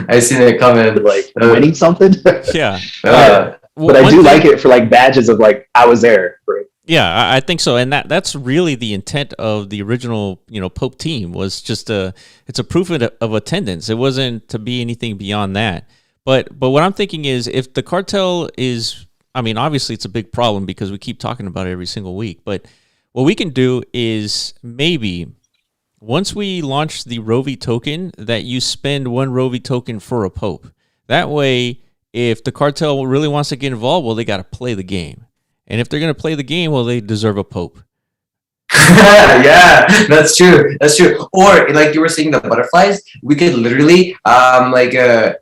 I seen it coming. Like winning something. Yeah. But I do like it for like badges of like I was there. Right? Yeah, I think so, and that's really the intent of the original, Pope team was just it's a proof of attendance. It wasn't to be anything beyond that. But what I'm thinking is, if the cartel is, I mean, obviously it's a big problem because we keep talking about it every single week. But what we can do is maybe once we launch the Rovi token, that you spend one Rovi token for a Pope. That way, if the cartel really wants to get involved, well, they got to play the game. And if they're going to play the game, well, they deserve a Pope. Yeah, that's true. Or like you were saying, the butterflies, we could literally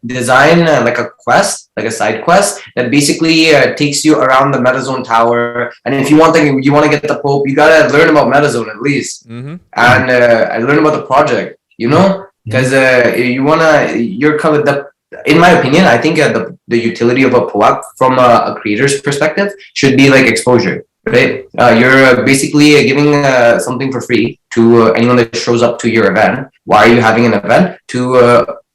design like a quest, like a side quest that basically takes you around the MetaZone tower. And if you want to get the Pope, you gotta learn about MetaZone at least, and learn about the project. Because you're covered. In my opinion, I think the utility of a POAP from a creator's perspective should be like exposure, right? You're basically giving something for free to anyone that shows up to your event. Why are you having an event? To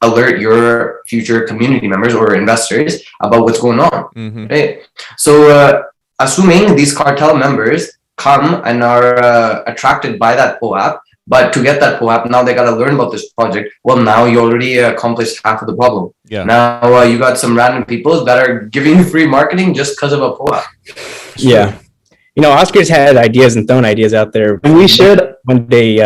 alert your future community members or investors about what's going on, right? So assuming these cartel members come and are attracted by that POAP, but to get that POAP, now they got to learn about this project. Well, now you already accomplished half of the problem. Yeah. Now you got some random people that are giving you free marketing just because of a POAP. Yeah. Oscar's had ideas and thrown ideas out there. We should one day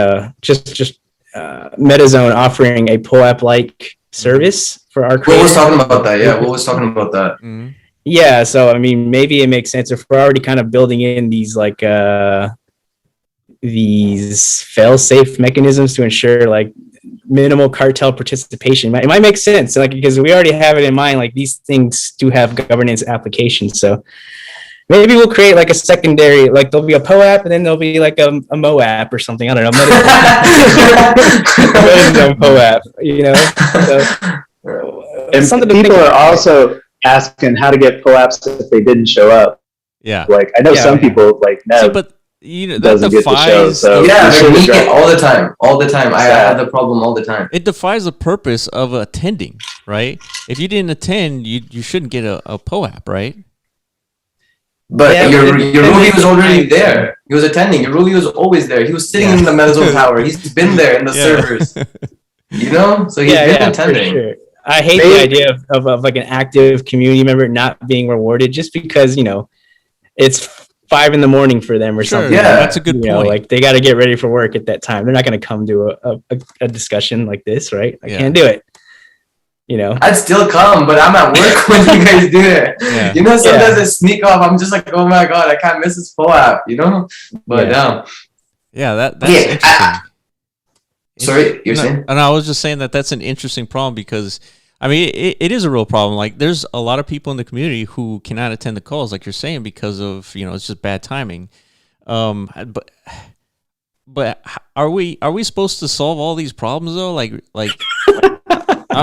just MetaZone offering a POAP-like service for our creators. What was talking about that? Yeah, what was talking about that? Mm-hmm. Yeah, so I mean, maybe it makes sense if we're already kind of building in these like these fail-safe mechanisms to ensure like minimal cartel participation. It might make sense, like because we already have it in mind. Like these things do have governance applications, so maybe we'll create like a secondary. Like there'll be a POAP, and then there'll be like a MOAP or something. I don't know. POAP, And something people are also asking how to get POAPs if they didn't show up. Yeah, like I know some people like no. See, but that doesn't get to show, so yeah, they're meeting all the time. I have the problem all the time. It defies the purpose of attending, right? If you didn't attend, you shouldn't get a POAP, right? But your Rovi was already there. He was attending. Your Rovi was always there. He was sitting in the MetaZone tower. He's been there in the servers. So he's been attending. For sure. I hate the idea of like an active community member not being rewarded just because it's 5 a.m. for them or something. Yeah, that's a good point. Like they got to get ready for work at that time. They're not going to come to a discussion like this, right? I can't do it. I'd still come, but I'm at work when you guys do it. Yeah. Sometimes I sneak off. I'm just like, oh my god, I can't miss this POAP. But that's interesting. Sorry, you're saying? And I was just saying that's an interesting problem because, I mean, it is a real problem. Like, there's a lot of people in the community who cannot attend the calls, like you're saying, because of it's just bad timing. But are we supposed to solve all these problems though? Like.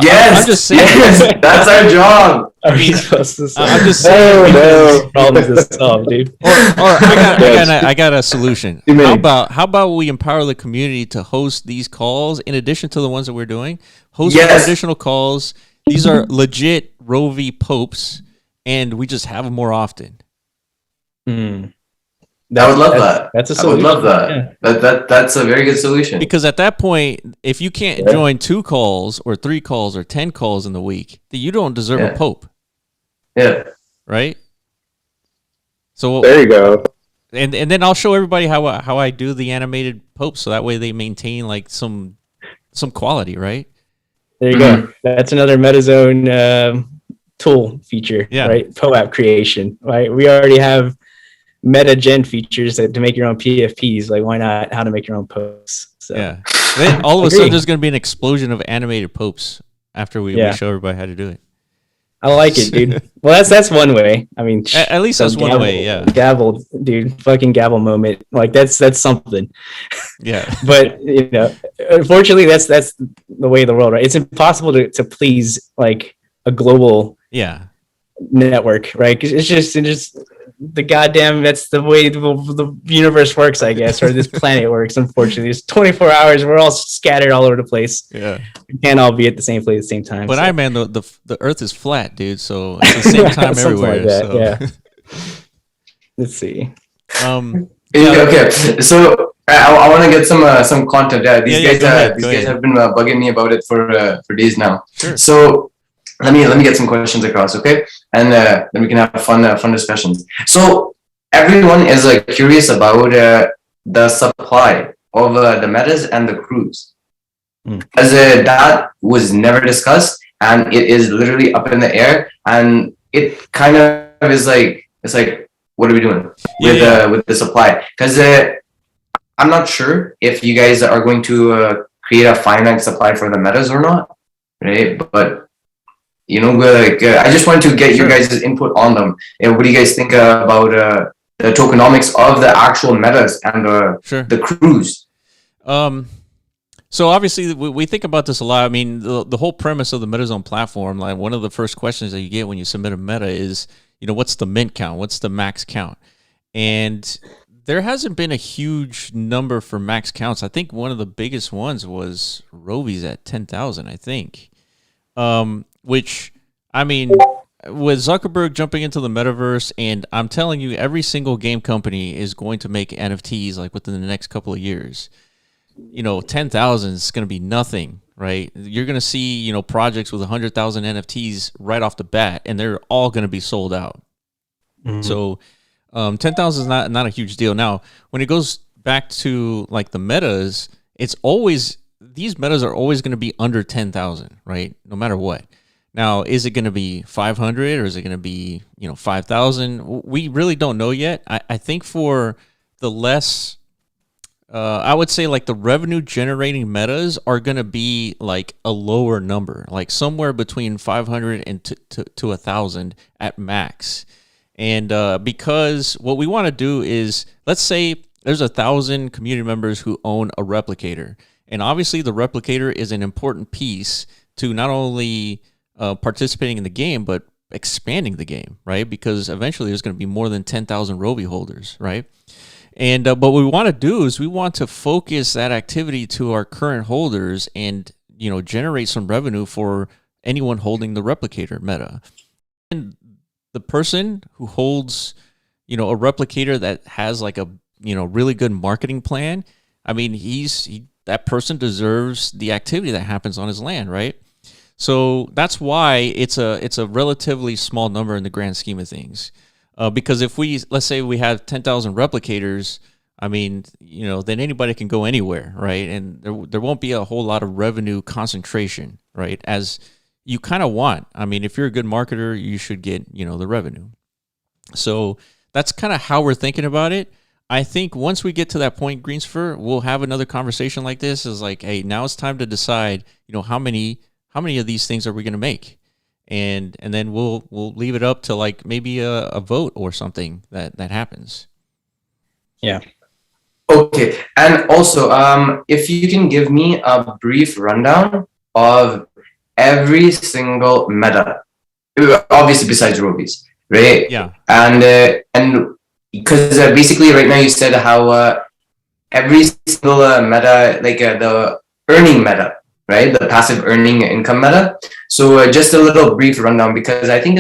Yes, I'm just saying. Yes, that's our job. Are we supposed to solve? I'm just saying. No problems to solve, dude. Or I got a solution. How about we empower the community to host these calls in addition to the ones that we're doing? Host additional calls. These are legit Rovi Popes, and we just have them more often. I would love that. That's a solution. I would love that. Yeah. That's a very good solution. Because at that point, if you can't join 2 calls or 3 calls or 10 calls in the week, then you don't deserve a Pope. Yeah. Right? So there you go. and then I'll show everybody how I do the animated popes, so that way they maintain like some quality, right? There you go. That's another MetaZone tool feature, right? POAP creation, right? We already have meta gen features to make your own PFPs. Like, why not how to make your own posts? So then all of a sudden there's going to be an explosion of animated popes after we show everybody how to do it. I like it, dude. Well, that's one way. I mean, at least that's one way. Yeah, gavel, dude. Fucking gavel moment. Like that's something. Yeah. But unfortunately, that's the way of the world, right? It's impossible to please like a global network, right? Because it's just the goddamn, that's the way the universe works, I guess, or this planet works. Unfortunately, it's 24 hours. We're all scattered all over the place. Yeah, we can't all be at the same place at the same time. But so. man, the Earth is flat, dude. So it's the same time everywhere. Like that, so. Yeah. Let's see. Okay, so I want to get some content. These guys have been bugging me about it for days now. Sure. So let me get some questions across, okay? And then we can have fun discussions. So everyone is curious about the supply of the metas and the crews, as that was never discussed, and it is literally up in the air, and it kind of is it's like, what are we doing with the supply? Because I'm not sure if you guys are going to create a finite supply for the metas or not, right? But I just wanted to get your guys' input on them. What do you guys think about the tokenomics of the actual metas and the crews? So obviously we think about this a lot. I mean, the whole premise of the MetaZone platform, like one of the first questions that you get when you submit a meta is, what's the mint count? What's the max count? And there hasn't been a huge number for max counts. I think one of the biggest ones was Rovi's at 10,000, I think. Which, I mean, with Zuckerberg jumping into the metaverse, and I'm telling you, every single game company is going to make NFTs like within the next couple of years. 10,000 is going to be nothing, right? You're going to see, projects with 100,000 NFTs right off the bat, and they're all going to be sold out. Mm-hmm. So 10,000 is not a huge deal. Now, when it goes back to like the metas, these metas are always going to be under 10,000, right? No matter what. Now, is it going to be 500 or is it going to be, 5,000? We really don't know yet. I think for the less, I would say like the revenue generating metas are going to be like a lower number, like somewhere between 500 and to 1,000 at max. And because what we want to do is, let's say there's 1,000 community members who own a replicator. And obviously the replicator is an important piece to not only participating in the game, but expanding the game, right? Because eventually there's going to be more than 10,000 Rovi holders, right? And but what we want to do is we want to focus that activity to our current holders and, generate some revenue for anyone holding the replicator meta. And the person who holds, a replicator that has like a, really good marketing plan, I mean, that person deserves the activity that happens on his land, right? So that's why it's a relatively small number in the grand scheme of things. Because if let's say we have 10,000 replicators, I mean, then anybody can go anywhere, right? And there won't be a whole lot of revenue concentration, right? As you kind of want. I mean, if you're a good marketer, you should get, the revenue. So that's kind of how we're thinking about it. I think once we get to that point, Greencifer, we'll have another conversation like this. Is like, hey, now it's time to decide, how many of these things are we going to make, and then we'll leave it up to like maybe a vote or something that happens. Yeah. Okay, and also, if you can give me a brief rundown of every single meta, obviously besides Rovi's, right? Yeah. And because basically right now you said how every single meta, like the earning meta, right? The passive earning income meta. So just a little brief rundown, because I think,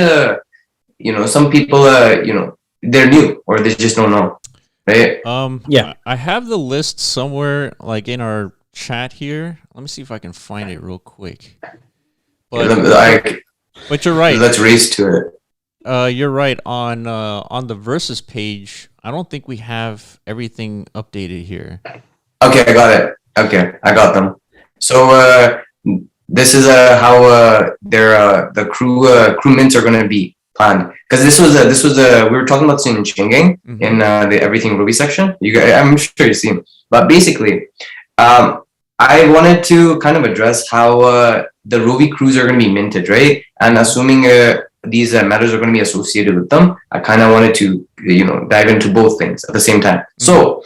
some people, they're new or they just don't know, right? Yeah. I have the list somewhere like in our chat here. Let me see if I can find it real quick. But you're right. Let's race to it. You're right on the versus page. I don't think we have everything updated here. Okay, I got it. Okay, I got them. So this is how their the crew mints are going to be planned, because this was we were talking about this in Chingeng in the everything Ruby section. I'm sure you've seen, but basically, I wanted to kind of address how the Ruby crews are going to be minted, right? And assuming these metas are going to be associated with them, I kind of wanted to dive into both things at the same time. So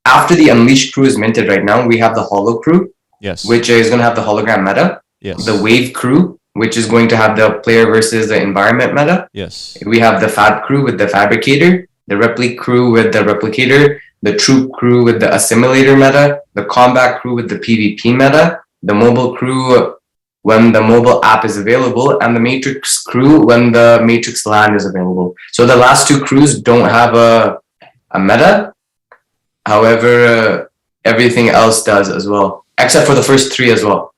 after the Unleashed crew is minted right now, we have the Hollow crew, yes, which is going to have the hologram meta. Yes. The Wave crew, which is going to have the player versus the environment meta. Yes. We have the Fab crew with the Fabricator, the Replicate crew with the Replicator, the Troop crew with the Assimilator meta, the Combat crew with the PvP meta, the Mobile crew when the mobile app is available, and the Matrix crew when the Matrix land is available. So the last two crews don't have a meta. However, everything else does as well, except for the first three as well.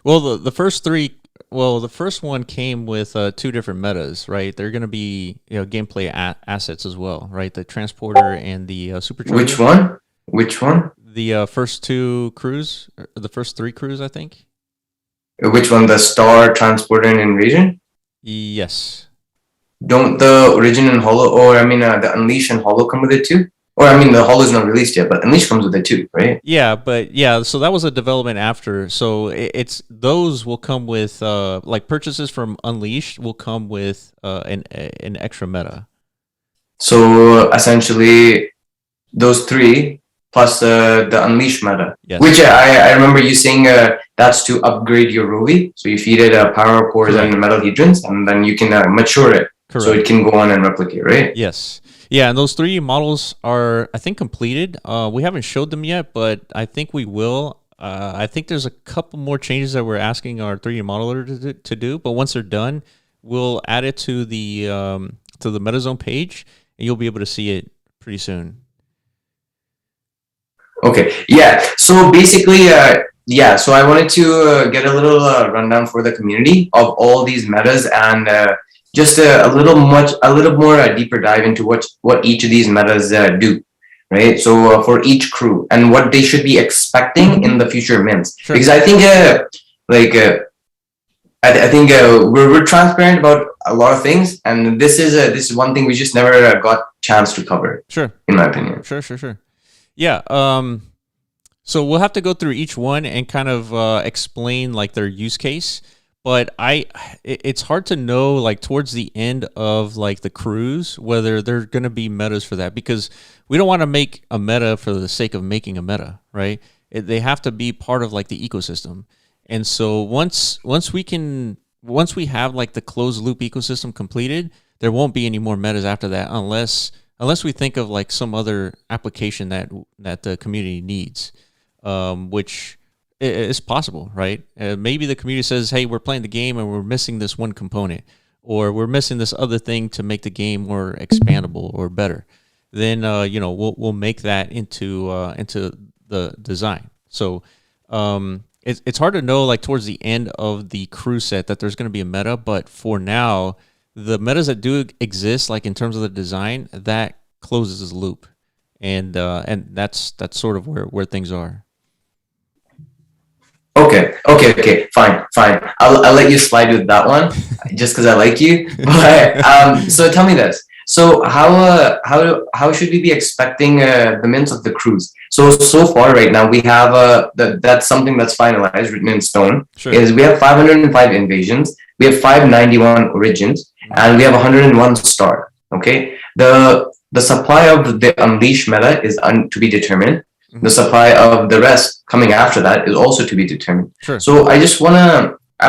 Well, the first three. Well, the first one came with two different metas, right? They're going to be gameplay assets as well, right? The transporter and the supercharger. Which one? Which one? The first two crews, the first three crews, I think. Which one? The Star, Transporter, and Invasion? Yes. Don't the Origin and Hollow, or the Unleash and Hollow come with it too? Or the Hollow's not released yet, but Unleash comes with it too, right? Yeah, but so that was a development after. So it's those will come with like purchases from Unleashed will come with an extra meta. So essentially, those three plus the Unleashed meta, yes. Which I remember you saying that's to upgrade your Rovi. So you feed it power cores and metal hedrons, and then you can mature it. Correct. So it can go on and replicate, right? Yes. Yeah, and those three models are, I think, completed. We haven't showed them yet, but I think we will. I think there's a couple more changes that we're asking our 3D modeler to do, but once they're done, we'll add it to the MetaZone page, and you'll be able to see it pretty soon. Okay. Yeah. So basically, so I wanted to get a little rundown for the community of all these metas and. Just a little more deeper dive into what each of these metas do, right? So for each crew and what they should be expecting in the future mints, sure. Because I think I think we're transparent about a lot of things, and this is one thing we just never got chance to cover. Sure, in my opinion. Sure. Yeah. So we'll have to go through each one and kind of explain like their use case. But it's hard to know like towards the end of like the cruise whether they're going to be metas for that, because we don't want to make a meta for the sake of making a meta, right? They have to be part of like the ecosystem. And so once we have like the closed loop ecosystem completed, there won't be any more metas after that unless we think of like some other application that the community needs, which it's possible, right? Maybe the community says, hey, we're playing the game and we're missing this one component, or we're missing this other thing to make the game more expandable or better. Then, we'll make that into the design. So it's hard to know, like, towards the end of the crew set that there's going to be a meta, but for now, the metas that do exist, like in terms of the design, that closes the loop. And that's sort of where things are. Okay, fine. I'll let you slide with that one, just because I like you. But so tell me this: so how should we be expecting the mints of the crews? So far, right now we have that's something that's finalized, written in stone. Sure. Is we have 505 invasions, we have 591 origins, and we have 101 star. Okay, the supply of the Unleash meta is to be determined. The supply of the rest coming after that is also to be determined. Sure. So I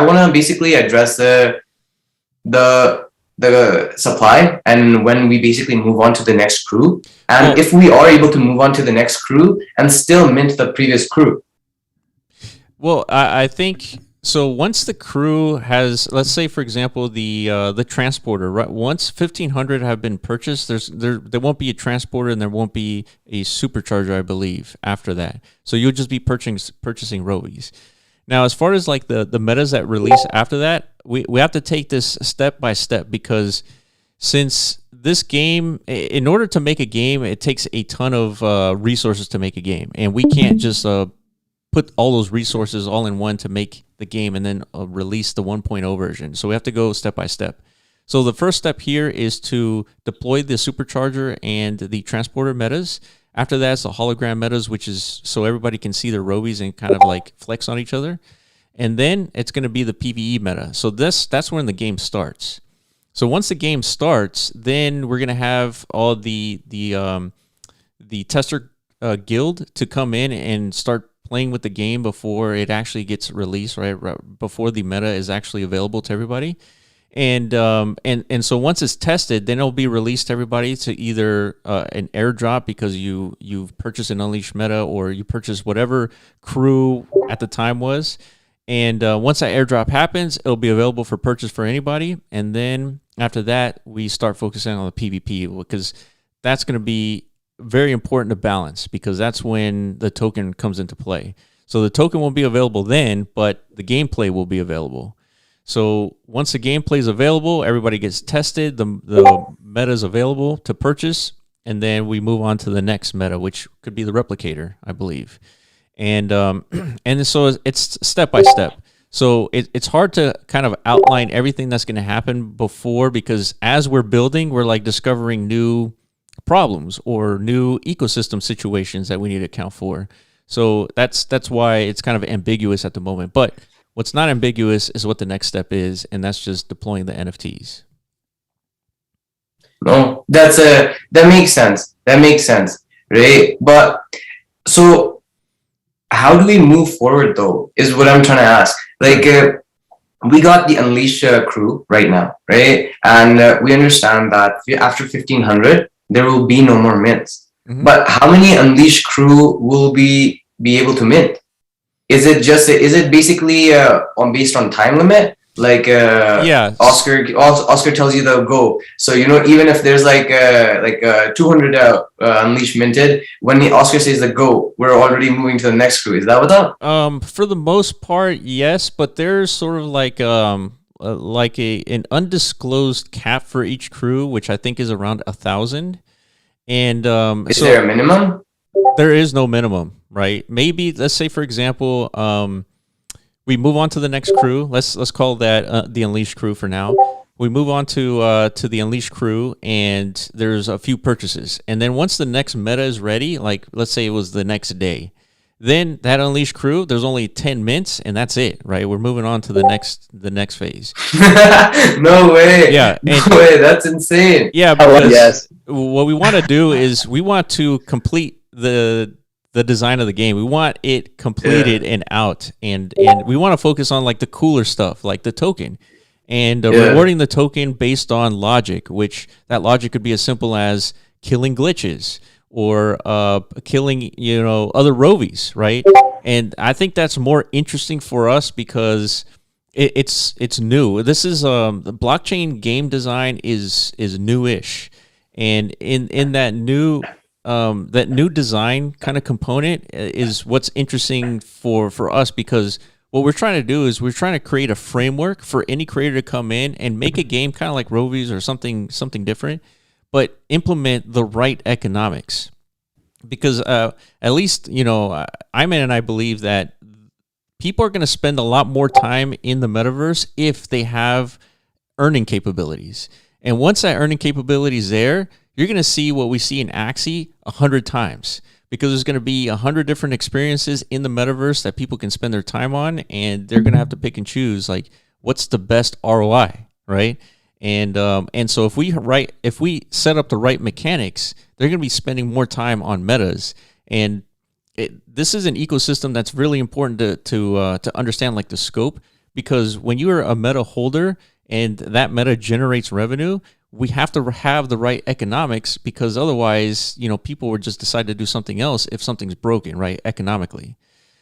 wanna basically address the supply and when we basically move on to the next crew, and if we are able to move on to the next crew and still mint the previous crew. Well, I think so. Once the crew has, let's say, for example, the transporter, right? Once 1,500 have been purchased, there won't be a transporter and there won't be a supercharger, I believe, after that. So you'll just be purchasing Rovies. Now, as far as like the metas that release after that, we have to take this step by step, because since this game, in order to make a game, it takes a ton of resources to make a game, and we can't just put all those resources all in one to make the game and then release the 1.0 version. So we have to go step by step. So the first step here is to deploy the supercharger and the transporter metas. After that, it's the hologram metas, which is so everybody can see their Rovies and kind of like flex on each other. And then it's going to be the PvE meta. So that's when the game starts. So once the game starts, then we're going to have all the tester guild to come in and start playing with the game before it actually gets released, right before the meta is actually available to everybody. And so once it's tested, then it'll be released to everybody to either an airdrop because you've purchased an Unleashed meta, or you purchased whatever crew at the time was. And once that airdrop happens, it'll be available for purchase for anybody. And then after that, we start focusing on the PvP, because that's going to be very important to balance, because that's when the token comes into play. So the token won't be available then, but the gameplay will be available. So once the gameplay is available, everybody gets tested, the meta is available to purchase, and then we move on to the next meta, which could be the replicator, I believe. And so it's step by step. So it's hard to kind of outline everything that's going to happen before, because as we're building, we're like discovering new problems or new ecosystem situations that we need to account for. So that's why it's kind of ambiguous at the moment. But what's not ambiguous is what the next step is, and that's just deploying the NFTs. No, that makes sense. That makes sense, right? But so how do we move forward though, is what I'm trying to ask. Like, we got the Unleashed crew right now, right? And we understand that after 1500, there will be no more mints. Mm-hmm. But how many Unleashed crew will be able to mint? Is it basically based on time limit? Like yeah, Oscar tells you they'll go. So even if there's like 200 Unleashed minted, when Oscar says the go, we're already moving to the next crew. Is that what that? For the most part, yes, but there's sort of like an undisclosed cap for each crew, which I think is around 1,000. And is there a minimum? There is no minimum, right? Maybe let's say, for example, we move on to the next crew. Let's call that the Unleashed crew for now. We move on to the Unleashed crew, and there's a few purchases. And then once the next meta is ready, like let's say it was the next day, then that Unleashed crew, there's only 10 mints, and that's it, right? We're moving on to the next phase. No way. Yeah. No way. That's insane. Yeah, because what we want to do is we want to complete the design of the game. We want it completed and out, and we want to focus on like the cooler stuff, like the token, and rewarding the token based on logic, which that logic could be as simple as killing glitches or killing other Rovies, right? And I think that's more interesting for us because it's new. This is the blockchain game design is newish, and in that new design kind of component is what's interesting for us, because what we're trying to do is we're trying to create a framework for any creator to come in and make a game kind of like Rovies or something different, but implement the right economics. Because at least, Iman and I believe that people are going to spend a lot more time in the metaverse if they have earning capabilities. And once that earning capability is there, you're going to see what we see in Axie 100 times, because there's going to be 100 different experiences in the metaverse that people can spend their time on, and they're going to have to pick and choose like what's the best ROI, right? And so if we set up the right mechanics, they're going to be spending more time on metas. And this is an ecosystem that's really important to understand, like the scope, because when you are a meta holder and that meta generates revenue, we have to have the right economics, because otherwise, people would just decide to do something else if something's broken, right, economically.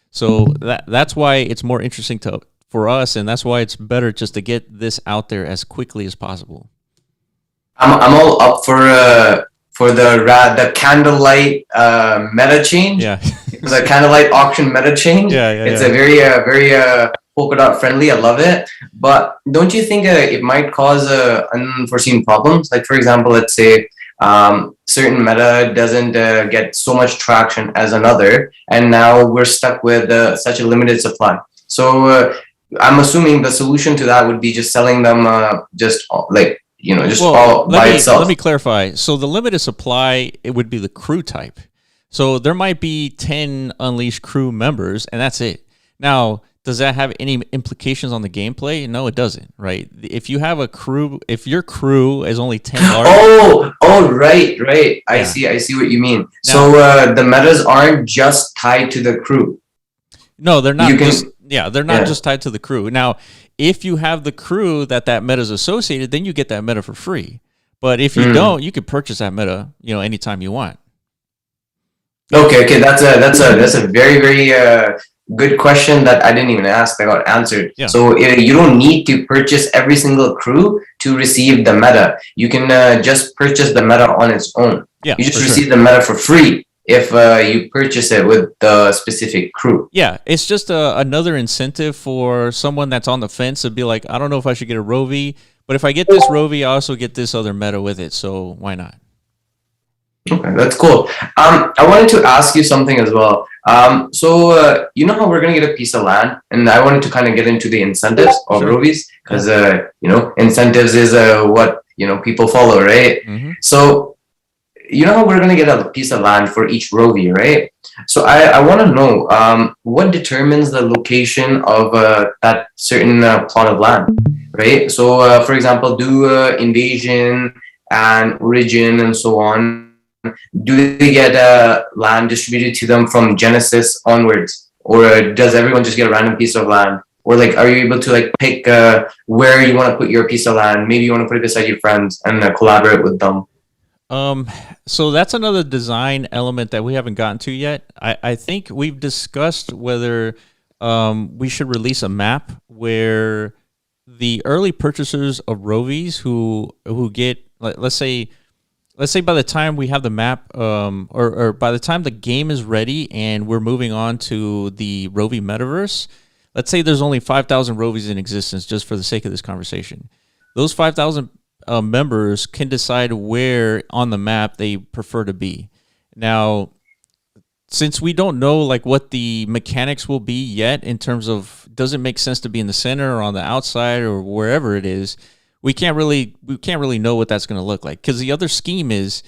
So that's why it's more interesting for us, and that's why it's better just to get this out there as quickly as possible. I'm all up for for the candlelight meta change. Yeah. The candlelight auction meta change. It's a very polka dot friendly. I love it. But don't you think it might cause unforeseen problems? Like, for example, let's say certain meta doesn't get so much traction as another, and now we're stuck with such a limited supply. So I'm assuming the solution to that would be just selling them just like, all by itself. Let me clarify. So the limited supply, it would be the crew type. So there might be 10 Unleashed crew members, and that's it. Now, does that have any implications on the gameplay? No, it doesn't, right? If you have a crew, if your crew is only 10 large... right. I see what you mean. Now, so the metas aren't just tied to the crew. No, they're not they're not just tied to the crew. Now, if you have the crew that meta is associated, then you get that meta for free. But if you don't, you can purchase that meta, anytime you want. Okay, that's a very, very good question that I didn't even ask that got answered. Yeah. So you don't need to purchase every single crew to receive the meta. You can just purchase the meta on its own. Yeah, you just receive the meta for free if you purchase it with the specific crew. Yeah, it's just another incentive for someone that's on the fence to be like, I don't know if I should get a Rovi, but if I get this Rovi, I also get this other meta with it, so why not? Okay, that's cool. I wanted to ask you something as well. So you know how we're going to get a piece of land, and I wanted to kind of get into the incentives of Rovis, because incentives is what people follow, right? Mm-hmm. So you know how we're going to get a piece of land for each Rovi, right? So I want to know what determines the location of that certain plot of land, right? So for example, do invasion and origin and so on, do they get land distributed to them from Genesis onwards, or does everyone just get a random piece of land? Or like, are you able to like pick where you want to put your piece of land? Maybe you want to put it beside your friends and collaborate with them. So that's another design element that we haven't gotten to yet. I think we've discussed whether we should release a map where the early purchasers of Rovis who get, let's say by the time we have the map, or by the time the game is ready and we're moving on to the Rovi metaverse, let's say there's only 5,000 Rovis in existence, just for the sake of this conversation. Those 5,000 members can decide where on the map they prefer to be. Now, since we don't know like what the mechanics will be yet in terms of, does it make sense to be in the center or on the outside or wherever it is, we can't really know what that's going to look like, because the other scheme is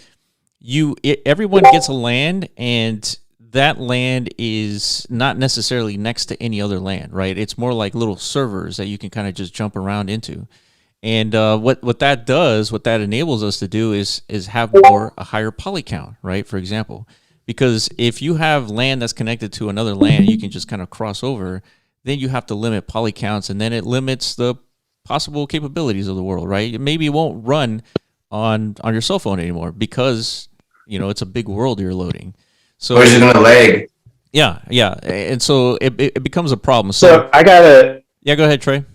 everyone gets a land, and that land is not necessarily next to any other land, right? It's more like little servers that you can kind of just jump around into. And what that enables us to do is have a higher poly count, right? For example, because if you have land that's connected to another land, you can just kind of cross over. Then you have to limit poly counts, and then it limits the possible capabilities of the world, right? Maybe it won't run on your cell phone anymore because it's a big world you're loading. So or is it gonna lag? Yeah, and so it becomes a problem. So I gotta. Yeah, go ahead, Trey.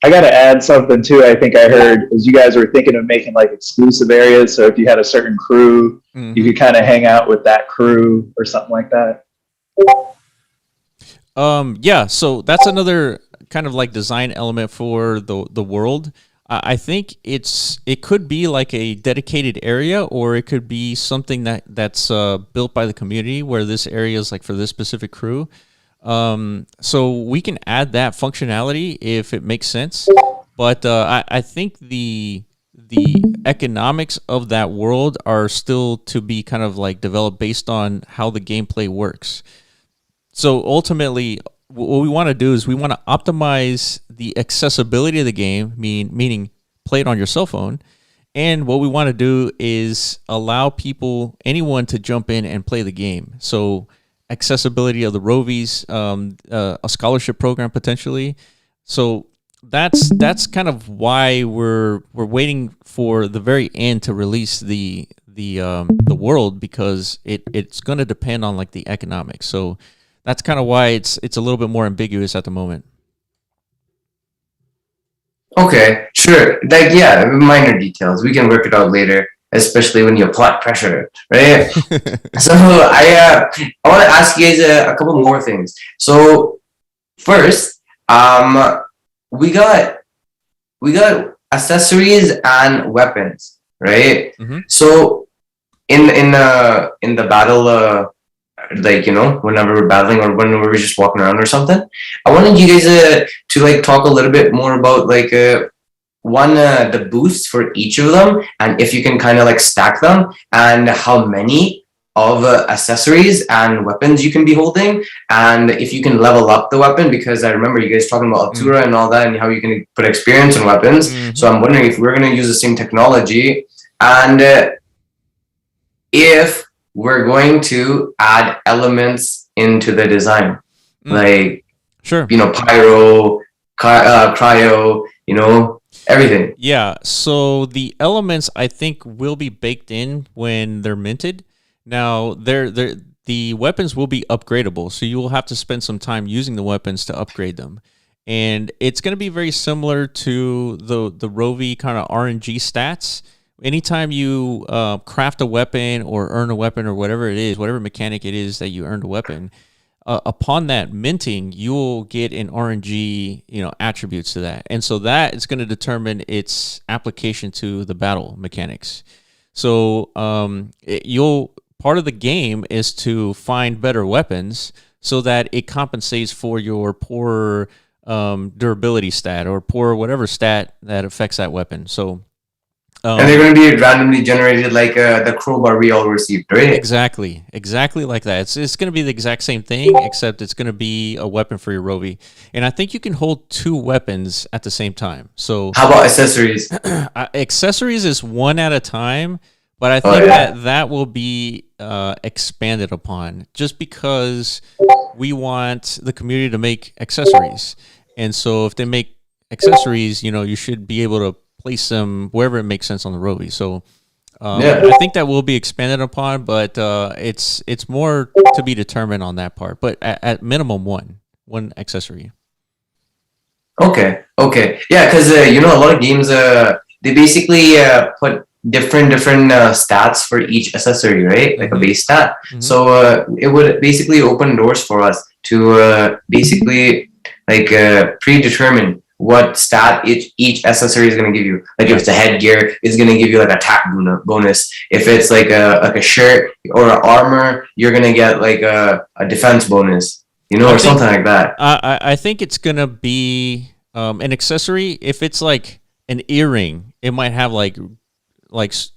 I got to add something too. I think I heard is you guys were thinking of making like exclusive areas. So if you had a certain crew, you could kind of hang out with that crew or something like that. Yeah. So that's another kind of like design element for the world. I think it could be like a dedicated area, or it could be something that's built by the community where this area is like for this specific crew. So we can add that functionality if it makes sense, but I think the economics of that world are still to be kind of like developed based on how the gameplay works. So ultimately, what we want to do is we want to optimize the accessibility of the game, meaning play it on your cell phone. And what we want to do is allow anyone to jump in and play the game. So accessibility of the Rovis, a scholarship program potentially. So that's kind of why we're waiting for the very end to release the world, because it's going to depend on like the economics. So that's kind of why it's a little bit more ambiguous at the moment. Okay, sure. Like, yeah, minor details. We can work it out later, especially when you apply pressure, right? So I want to ask you guys a couple more things. So first, we got accessories and weapons, right? Mm-hmm. So in the battle, like, whenever we're battling or when we're just walking around or something, I wanted you guys to like talk a little bit more about like the boosts for each of them, and if you can kind of like stack them, and how many of accessories and weapons you can be holding, and if you can level up the weapon, because I remember you guys talking about Altura and all that, and how you can put experience in weapons. So I'm wondering if we're going to use the same technology, and if we're going to add elements into the design, like, sure, pyro, cryo, everything. Yeah, so the elements I think will be baked in when they're minted. Now, the weapons will be upgradable, so you will have to spend some time using the weapons to upgrade them. And it's going to be very similar to the Rovi kind of RNG stats. Anytime you craft a weapon or earn a weapon or whatever it is, whatever mechanic it is that you earned a weapon, upon that minting, you'll get an RNG, attributes to that. And so that is going to determine its application to the battle mechanics. So part of the game is to find better weapons so that it compensates for your poor durability stat or poor whatever stat that affects that weapon. So and they're going to be randomly generated, like the crowbar we all received, right? Exactly like that. It's going to be the exact same thing, except it's going to be a weapon for your Rovi. And I think you can hold 2 weapons at the same time. So how about accessories? Accessories is 1 at a time, but I think that will be expanded upon, just because we want the community to make accessories. And so if they make accessories, you should be able to place them wherever it makes sense on the Rovi. So I think that will be expanded upon, but it's more to be determined on that part. But at minimum one accessory. Okay. Yeah, because a lot of games they basically put different stats for each accessory, right? Like a base stat. So it would basically open doors for us to basically like predetermine what stat each accessory is going to give you. Like if it's a headgear, it's going to give you like attack bonus. If it's like a shirt or an armor, you're going to get like a defense bonus, or something like that. I think it's going to be an accessory. If it's like an earring, it might have like defense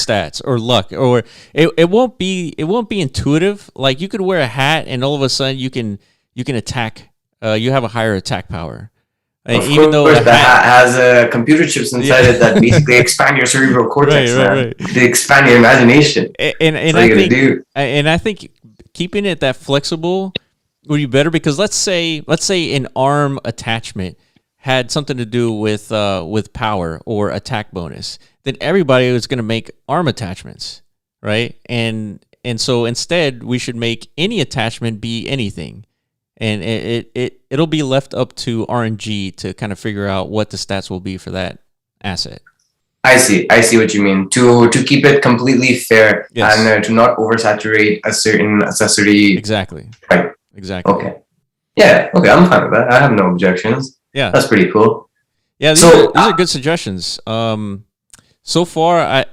stats or luck, or it won't be intuitive. Like you could wear a hat and all of a sudden you can attack. You have a higher attack power. Even though the hat has computer chips inside it that basically expand your cerebral cortex, right. They expand your imagination. And I think keeping it that flexible would be better, because let's say an arm attachment had something to do with power or attack bonus, then everybody was going to make arm attachments, right? And so instead, we should make any attachment be anything. And it'll be left up to RNG to kind of figure out what the stats will be for that asset. I see what you mean. To keep it completely fair, yes, and to not oversaturate a certain accessory. Exactly. Right. Exactly. Okay. Yeah. Okay. I'm fine with that. I have no objections. Yeah. That's pretty cool. Yeah. These are good suggestions. So far,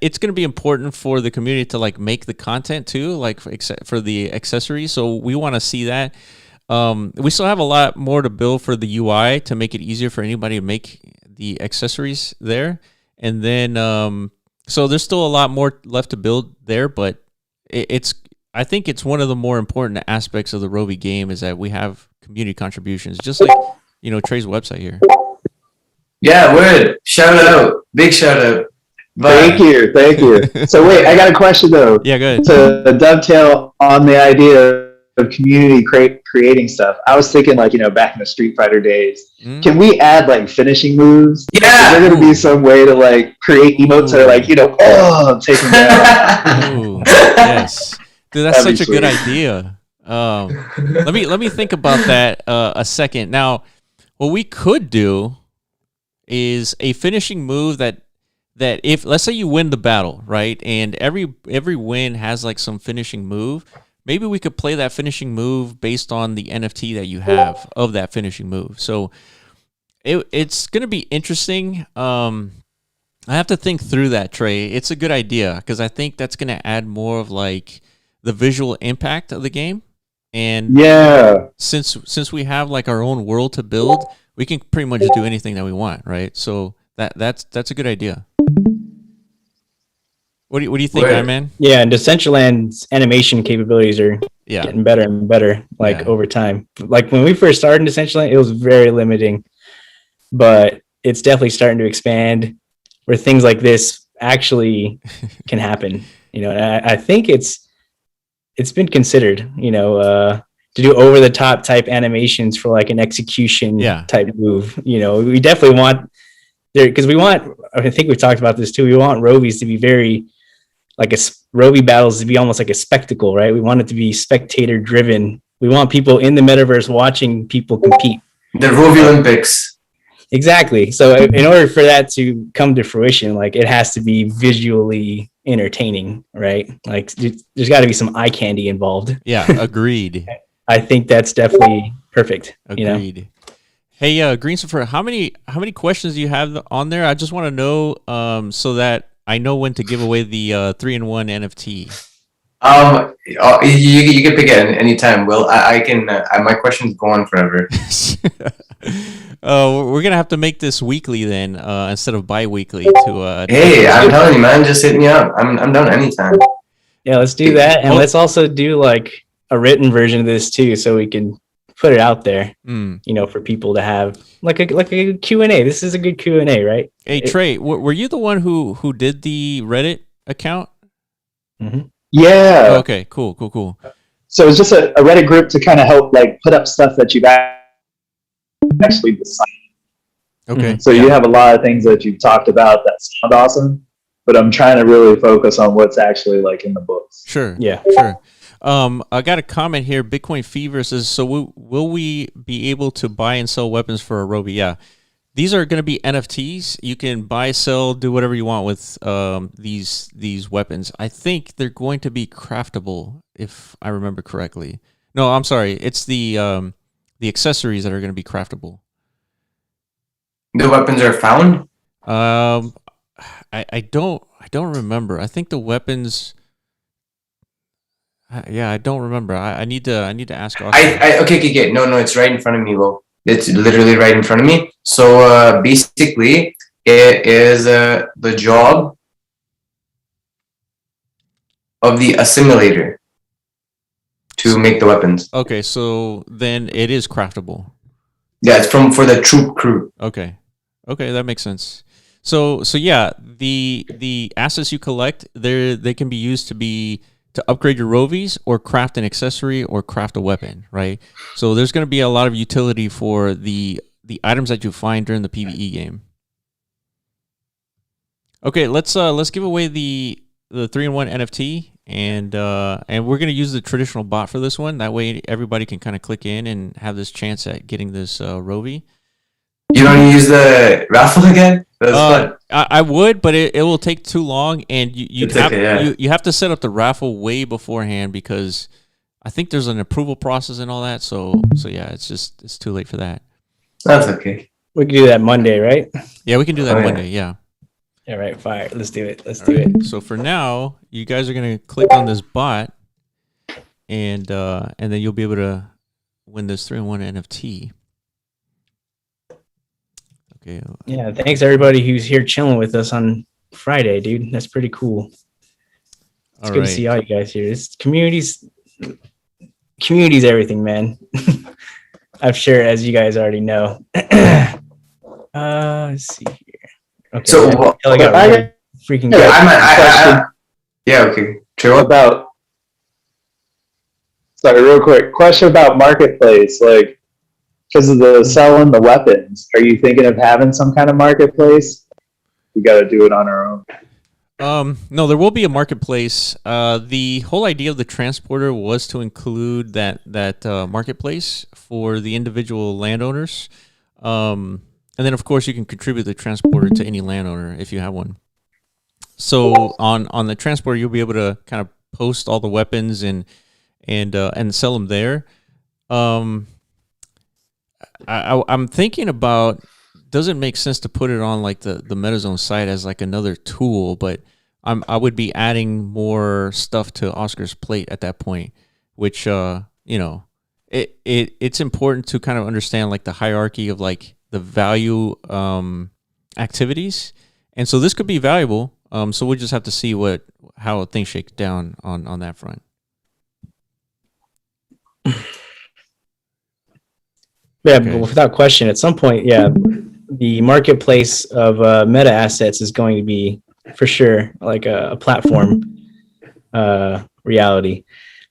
it's going to be important for the community to like make the content too, like for the accessories. So we want to see that. We still have a lot more to build for the UI to make it easier for anybody to make the accessories there. And then, so there's still a lot more left to build there, but I think it's one of the more important aspects of the Rovi game is that we have community contributions, just like, Trey's website here. Yeah, word. Shout out. Big shout out. Thank you. So wait, I got a question though. Yeah, go ahead. To dovetail on the idea of community creating stuff, I was thinking like, back in the Street Fighter days, can we add like finishing moves? Yeah. Is there going to be some way to like create emotes that are like, I'm taking that. Ooh, yes. Dude, that's such a good idea. Let me think about that a second. Now, what we could do is a finishing move that if, let's say you win the battle, right, and every win has like some finishing move, maybe we could play that finishing move based on the NFT that you have of that finishing move. So it's going to be interesting. I have to think through that, Trey. It's a good idea because I think that's going to add more of like the visual impact of the game. And since we have like our own world to build, we can pretty much do anything that we want, right? So that's a good idea. What do you think, man? Yeah, and Decentraland's animation capabilities are getting better and better, like over time. Like when we first started in Decentraland, it was very limiting, but it's definitely starting to expand where things like this actually can happen. You know, and I think it's been considered, you know, to do over the top type animations for like an execution type move. You know, we definitely want there because I think we've talked about this too. We want Rovies to be very like Rovi battles to be almost like a spectacle, right? We want it to be spectator driven. We want people in the metaverse watching people compete. The Rovi Olympics. Exactly. So in order for that to come to fruition, like it has to be visually entertaining, right? Like there's got to be some eye candy involved. Yeah, agreed. I think that's definitely perfect. Agreed. You know? Hey, Greencifer, how many questions do you have on there? I just want to know so that I know when to give away the 3-in-1 NFT. You can pick it any time. Well, I can. My questions go on forever. We're gonna have to make this weekly then, instead of bi-weekly. Hey, I'm telling you, man, just hit me up. I'm down anytime. Yeah, let's do that, and let's also do like a written version of this too, so we can put it out there. You know, for people to have like a Q&A. This is a good Q&A, right? Hey, Trey, were you the one who did the Reddit account? Mm-hmm. Yeah. Oh, okay. Cool. So it's just a Reddit group to kind of help like put up stuff that you've actually decided. Okay. So you have a lot of things that you've talked about that sound awesome, but I'm trying to really focus on what's actually like in the books. Sure. Yeah. Sure. I got a comment here. Bitcoin Fever says, so will we be able to buy and sell weapons for a Rovi? Yeah. These are going to be NFTs. You can buy, sell, do whatever you want with these weapons. I think they're going to be craftable, if I remember correctly. No, I'm sorry. It's the accessories that are going to be craftable. The weapons are found? I don't remember. I think the weapons. Yeah, I don't remember. I need to ask. Okay. No, it's right in front of me, Will. It's literally right in front of me. So basically, it is the job of the assimilator to make the weapons. Okay, so then it is craftable. Yeah, it's for the troop crew. Okay, that makes sense. So yeah, the assets you collect, they can be used to upgrade your Rovies or craft an accessory or craft a weapon, right? So there's going to be a lot of utility for the items that you find during the PvE game. Okay, let's give away the 3-in-1 NFT, and we're going to use the traditional bot for this one. That way everybody can kind of click in and have this chance at getting this Rovi. You don't use the raffle again? That's fun. I would, but it will take too long, and you have to set up the raffle way beforehand because I think there's an approval process and all that. So yeah, it's too late for that. That's okay. We can do that Monday, right? Yeah, we can do that Monday. Yeah. All right, fire. Let's do it. Let's do it. So for now, you guys are gonna click on this bot, and then you'll be able to win this 3-in-1 NFT. Okay. Yeah, thanks everybody who's here chilling with us on Friday, dude. That's pretty cool. It's good to see all you guys here. This community's everything, man. I'm sure, as you guys already know. Let's see here. Okay. So freaking. Yeah. Okay. True. Sorry, real quick question about marketplace, like. Because of the selling the weapons, are you thinking of having some kind of marketplace? We got to do it on our own. No, there will be a marketplace. The whole idea of the transporter was to include that marketplace for the individual landowners. and then of course you can contribute the transporter to any landowner if you have one. So on the transporter, you'll be able to kind of post all the weapons and sell them there. I'm thinking about, does it make sense to put it on like the MetaZone site as like another tool? But I would be adding more stuff to Oscar's plate at that point, which it's important to kind of understand like the hierarchy of like the value activities, and so this could be valuable. So we'll just have to see how things shake down on that front. Yeah, okay. But without question, at some point, the marketplace of meta assets is going to be for sure like a platform reality.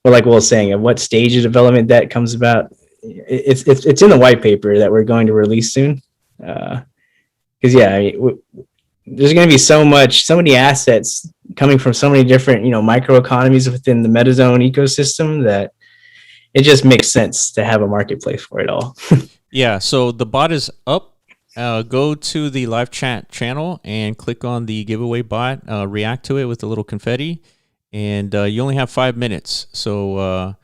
But like Will was saying, at what stage of development that comes about, it's in the white paper that we're going to release soon. Because there's going to be so many assets coming from so many different microeconomies within the MetaZone ecosystem that it just makes sense to have a marketplace for it all. Yeah, so the bot is up. Go to the live chat channel and click on the giveaway bot. React to it with a little confetti, and you only have 5 minutes. So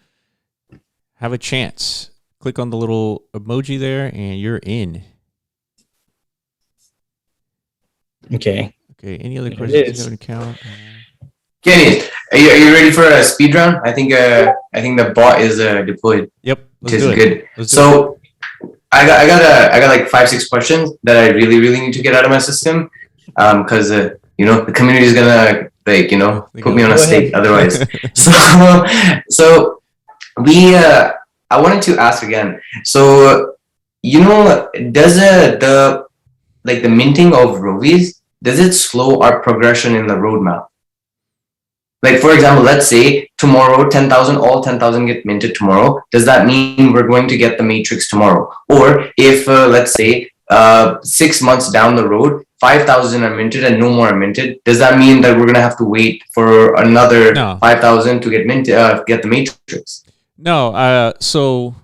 have a chance. Click on the little emoji there, and you're in. Okay. Any other questions you have an account? Kenny, are you ready for a speed round? I think the bot is deployed. Yep. Let's do it. So I got like 5-6 questions that I really need to get out of my system, because the community is gonna put me on a stake otherwise. so I wanted to ask again. So does the minting of Rovies, does it slow our progression in the roadmap? Like, for example, let's say tomorrow, 10,000, all 10,000 get minted tomorrow. Does that mean we're going to get the matrix tomorrow? Or if, let's say, 6 months down the road, 5,000 are minted and no more are minted, does that mean that we're going to have to wait for another 5,000 to get get the matrix? No. So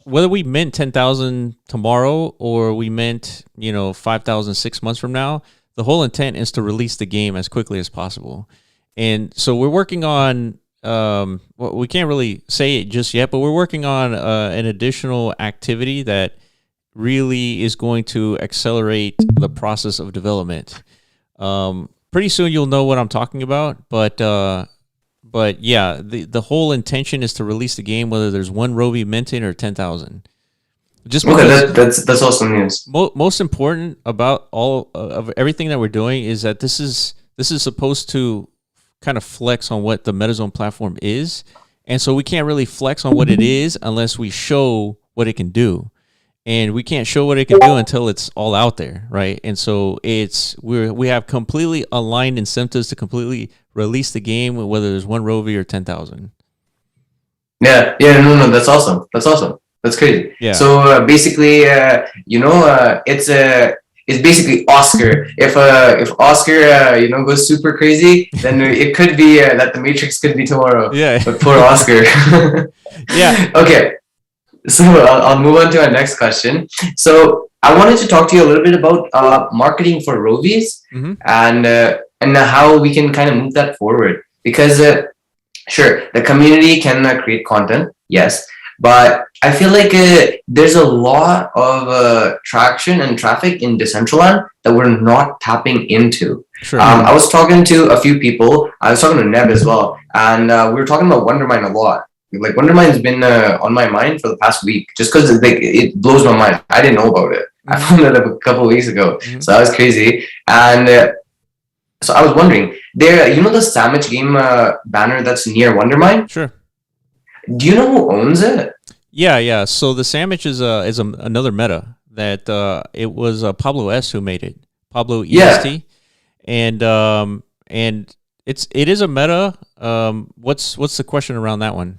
whether we mint 10,000 tomorrow or we mint 5,000 6 months from now, the whole intent is to release the game as quickly as possible. And so we're working on, we can't really say it just yet, but we're working on an additional activity that really is going to accelerate the process of development. Pretty soon you'll know what I'm talking about, but yeah, the whole intention is to release the game whether there's one Rovi minting or 10,000. Just that's awesome news. Most important about all of everything that we're doing is that this is supposed to kind of flex on what the MetaZone platform is, and so we can't really flex on what it is unless we show what it can do, and we can't show what it can do until it's all out there, right? And so we have completely aligned incentives to completely release the game whether there's one Rovi or 10,000. No, that's awesome. That's crazy. Yeah. So basically, it's basically Oscar. If Oscar goes super crazy, then it could be that the matrix could be tomorrow. Yeah. But poor Oscar. Yeah. Okay. So I'll move on to our next question. So I wanted to talk to you a little bit about marketing for Rovies, and how we can kind of move that forward. Because sure, the community can create content, yes. But I feel like there's a lot of traction and traffic in Decentraland that we're not tapping into. Sure. I was talking to a few people. I was talking to Neb as well. And we were talking about Wondermine a lot. Like, Wondermine's been on my mind for the past week just because it blows my mind. I didn't know about it. I found it a couple of weeks ago. So that was crazy. And so I was wondering, there, the Sandwich game banner that's near Wondermine? Sure. Do you know who owns it? Yeah. So the sandwich is another meta that it was Pablo S who made it. Pablo EST, and it is a meta. What's the question around that one?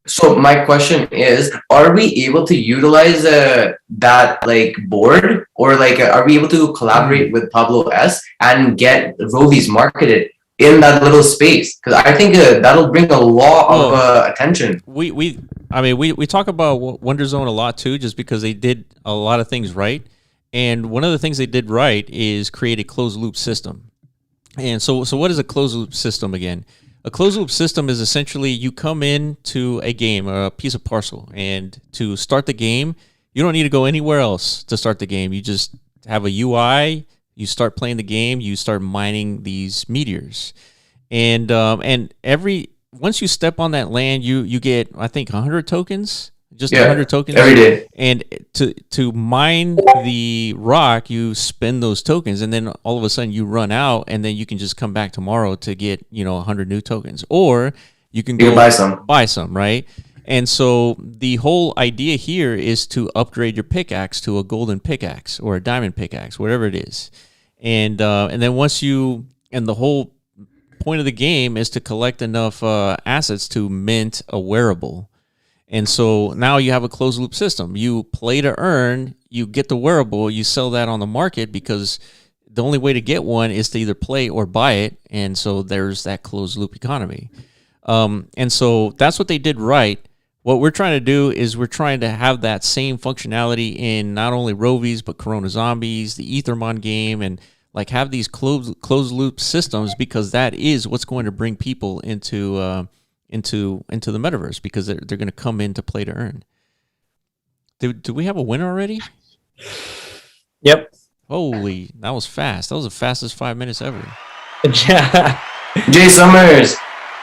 So my question is, are we able to utilize that like board, or like are we able to collaborate with Pablo S and get Rovies marketed in that little space? Because I think that'll bring a lot of attention. We talk about WonderZone a lot too, just because they did a lot of things right, And one of the things they did right is create a closed loop system. And so what is a closed loop system again? A closed loop system is essentially you come in to a game or a piece of parcel, and to start the game, you don't need to go anywhere else to start the game. You just have a UI, you start playing the game, you start mining these meteors. And once you step on that land, you get, I think, 100 tokens. Just 100 tokens every day. And to mine the rock, you spend those tokens, and then all of a sudden you run out, and then you can just come back tomorrow to get 100 new tokens, or you can go buy some, right? And so the whole idea here is to upgrade your pickaxe to a golden pickaxe or a diamond pickaxe, whatever it is, and then and the whole point of the game is to collect enough assets to mint a wearable. And so now you have a closed loop system. You play to earn, you get the wearable, you sell that on the market, because the only way to get one is to either play or buy it. And so there's that closed loop economy. And so that's what they did right. What we're trying to do is we're trying to have that same functionality in not only Rovies, but Corona Zombies, the Ethermon game, and like have these closed loop systems, because that is what's going to bring people into the metaverse, because they're going to come in to play to earn. Do we have a winner already? Yep. Holy, that was fast. That was the fastest 5 minutes ever. Jay Summers.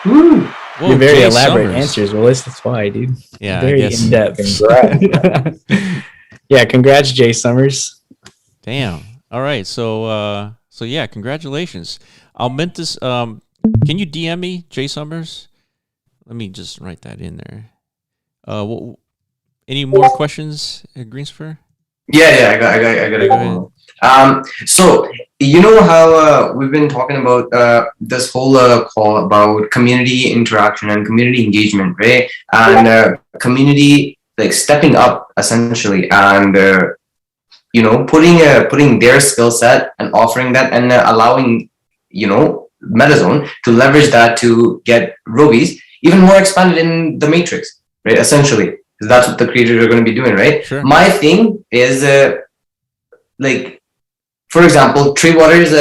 Woo. Whoa, your very elaborate answers. Well, that's why, dude. Yeah, very in depth. Yeah, congrats, Jay Summers. Damn. All right, so yeah, congratulations. I'll mint this. Can you DM me, Jay Summers? Let me just write that in there. Any more questions, Greencifer? Yeah, I got it. So you know how we've been talking about this whole call about community interaction and community engagement, right? And community like stepping up essentially, and putting their skill set and offering that, and allowing MetaZone to leverage that to get Rovies even more expanded in the matrix, right? Essentially, because that's what the creators are going to be doing, right? Sure. My thing is for example, Trey Waters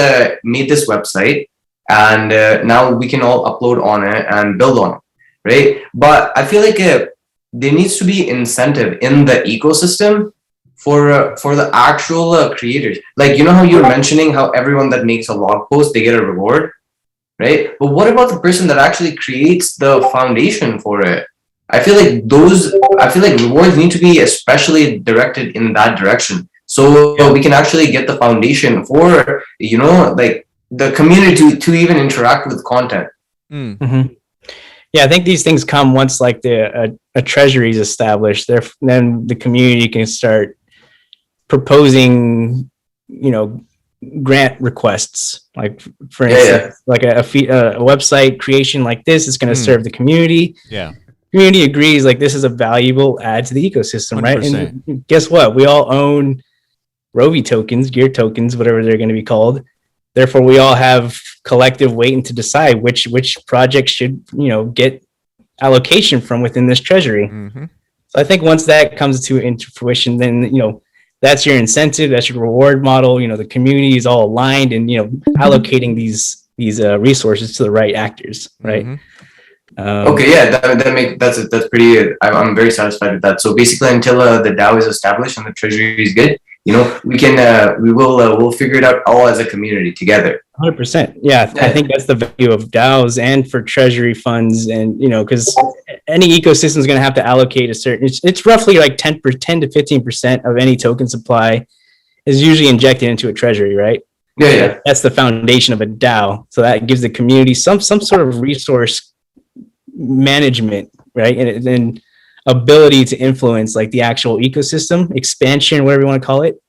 made this website, and now we can all upload on it and build on it, right? But I feel like there needs to be incentive in the ecosystem for the actual creators. Like, how you were mentioning how everyone that makes a blog post, they get a reward, right? But what about the person that actually creates the foundation for it? I feel like rewards need to be especially directed in that direction, so we can actually get the foundation for like the community to even interact with content. Mm-hmm. Yeah, I think these things come once like a treasury is established. Then the community can start proposing, grant requests. Like for instance, like a website creation like this is going to serve the community. Yeah. Community agrees like this is a valuable add to the ecosystem, 100%. Right? And guess what? We all own Rovi tokens, gear tokens, whatever they're going to be called. Therefore, we all have collective weight to decide which projects should get allocation from within this treasury. Mm-hmm. So I think once that comes into fruition, then that's your incentive, that's your reward model. The community is all aligned and allocating these resources to the right actors, right? Mm-hmm. Okay, yeah, that's pretty. I'm very satisfied with that. So basically, until the DAO is established and the treasury is good, we'll figure it out all as a community together. 100%. Yeah, I think that's the value of DAOs and for treasury funds, and because any ecosystem is going to have to allocate a certain. It's roughly like 10 to 15% of any token supply is usually injected into a treasury, right? Yeah. That's the foundation of a DAO. So that gives the community some sort of resource management, right? And then ability to influence like the actual ecosystem expansion, whatever you want to call it.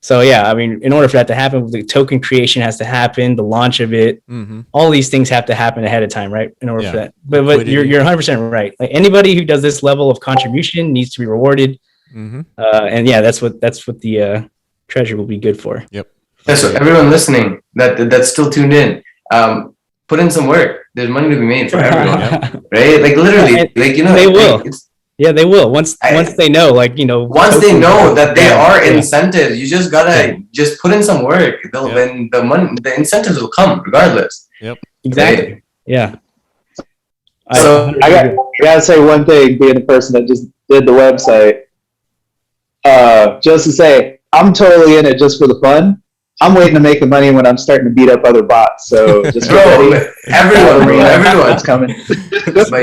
So yeah, I mean, in order for that to happen, the token creation has to happen, the launch of it, all these things have to happen ahead of time, right? In order for that. But you're 100% right. Like anybody who does this level of contribution needs to be rewarded. And yeah, that's what the treasure will be good for. Yep. Yeah, so everyone listening that's still tuned in, put in some work. There's money to be made for everyone, right? Like literally, they will. Yeah, they will. Once they know, like, once they know that there are Yeah. incentives, you just gotta just put in some work. Then the incentives will come regardless. Yep. Exactly. Right? Yeah. So I gotta say one thing, being the person that just did the website, just to say, I'm totally in it just for the fun. I'm waiting to make the money when I'm starting to beat up other bots. So just everyone's coming. But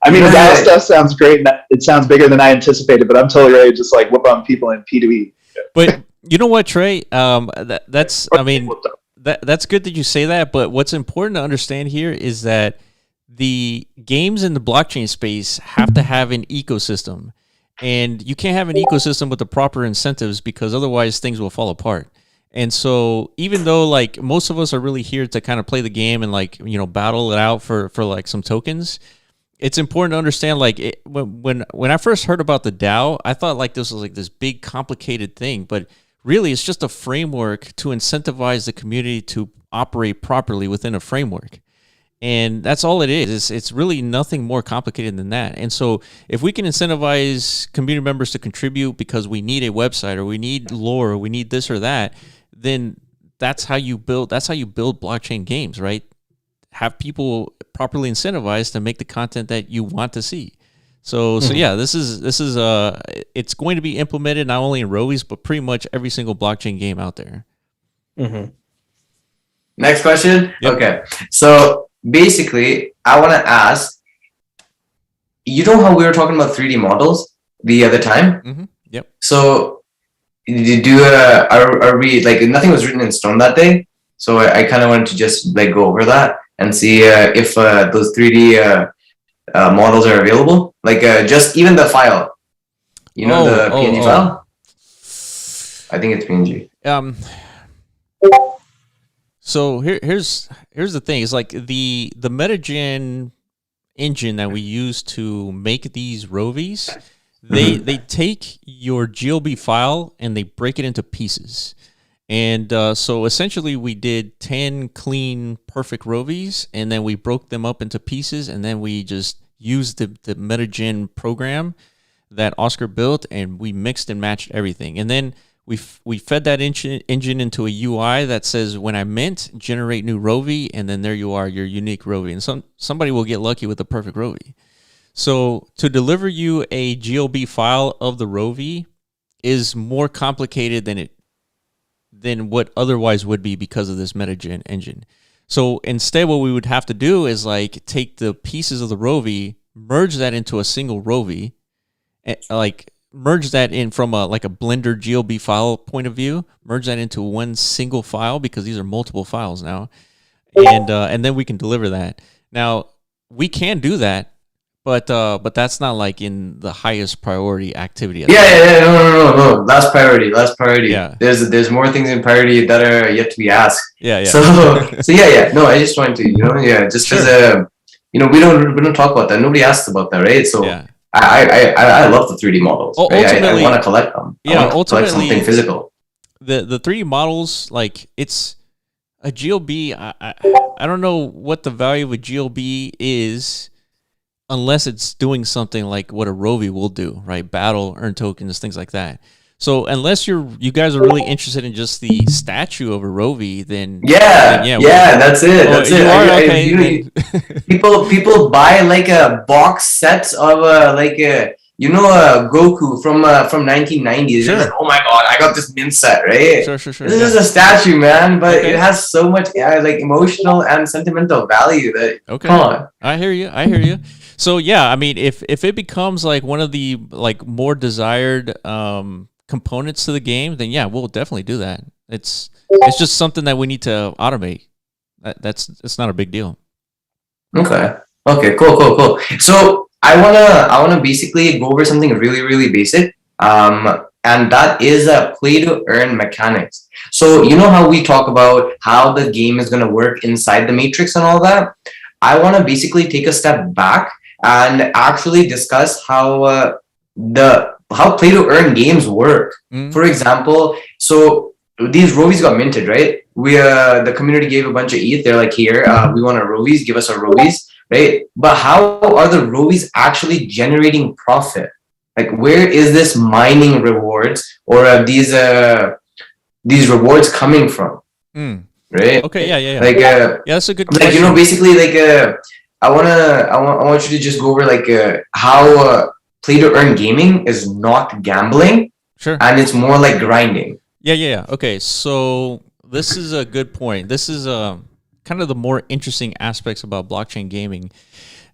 I mean, the battle stuff sounds great. And it sounds bigger than I anticipated, but I'm totally ready to just like whoop on people in P2E. But you know what, Trey? That's good that you say that. But what's important to understand here is that the games in the blockchain space have to have an ecosystem, and you can't have an ecosystem with the proper incentives because otherwise things will fall apart. And so even though like most of us are really here to kind of play the game and like, battle it out for like some tokens, it's important to understand like when I first heard about the DAO, I thought like this was like this big complicated thing, but really it's just a framework to incentivize the community to operate properly within a framework. And that's all it is. It's really nothing more complicated than that. And so if we can incentivize community members to contribute because we need a website or we need lore or we need this or that, then that's how you build blockchain games, right? Have people properly incentivized to make the content that you want to see. So yeah, this is it's going to be implemented not only in Rovi's but pretty much every single blockchain game out there. Mm-hmm. Next question. Yep. Okay, so basically, I want to ask. You know how we were talking about 3D models the other time? Mm-hmm. Yep. So, are we like nothing was written in stone that day? So I kind of wanted to just like go over that and see if those 3D models are available. Like just even the file, the PNG file. I think it's PNG. So here's the thing. It's like the MetaGen engine that we use to make these Rovi's. They take your GLB file and they break it into pieces. And so essentially we did 10 clean, perfect Rovi's, and then we broke them up into pieces, and then we just used the MetaGen program that Oscar built, and we mixed and matched everything. And then we fed that engine into a UI that says, when I mint, generate new Rovi, and then there you are, your unique Rovi. And somebody will get lucky with the perfect Rovi. So to deliver you a GLB file of the Rovi is more complicated than what otherwise would be because of this MetaGen engine. So instead, what we would have to do is like take the pieces of the Rovi, merge that into a single Rovi, like merge that in from a Blender GLB file point of view, merge that into one single file because these are multiple files now, and then we can deliver that. Now we can do that. But that's not like in the highest priority activity. No. Last priority. Yeah. There's more things in priority that are yet to be asked. Yeah. So yeah. No, I just wanted to, just because we don't talk about that. Nobody asks about that, right? So yeah. I love the 3D models. Right? Ultimately, I want to collect them. Yeah, I want to collect something physical. The 3D models, like it's a GLB. I don't know what the value of a GLB is, unless it's doing something like what a Rovi will do, right? Battle, earn tokens, things like that. So unless you guys are really interested in just the statue of a Rovi, then that's it. That's it. Okay. People buy like a box set of Goku from 1990s. Sure. Like, oh my god, I got this mint set, right? Sure. This is a statue, man, but it has so much like emotional and sentimental value that. Okay. Come on. I hear you. So yeah, I mean, if it becomes like one of the like more desired components to the game, then yeah, we'll definitely do that. It's just something that we need to automate. It's not a big deal. Okay, cool. So I wanna basically go over something really, really basic. And that is play to earn mechanics. So you know how we talk about how the game is gonna work inside the matrix and all that? I wanna basically take a step back and actually discuss how play to earn games work. For example, so these Rovi's got minted, right? We the community gave a bunch of ETH. They're like, here, we want our Rovi's, give us our Rovi's. right? But how are the Rovies actually generating profit? Like, where is this mining rewards, or these rewards coming from? Right? Okay, yeah. Like, yeah, that's a good question. like, you know, basically, like, I want you to just go over like how play to earn gaming is not gambling, Sure. and it's more like grinding. Yeah. Okay, so this is a good point. This is kind of the more interesting aspects about blockchain gaming.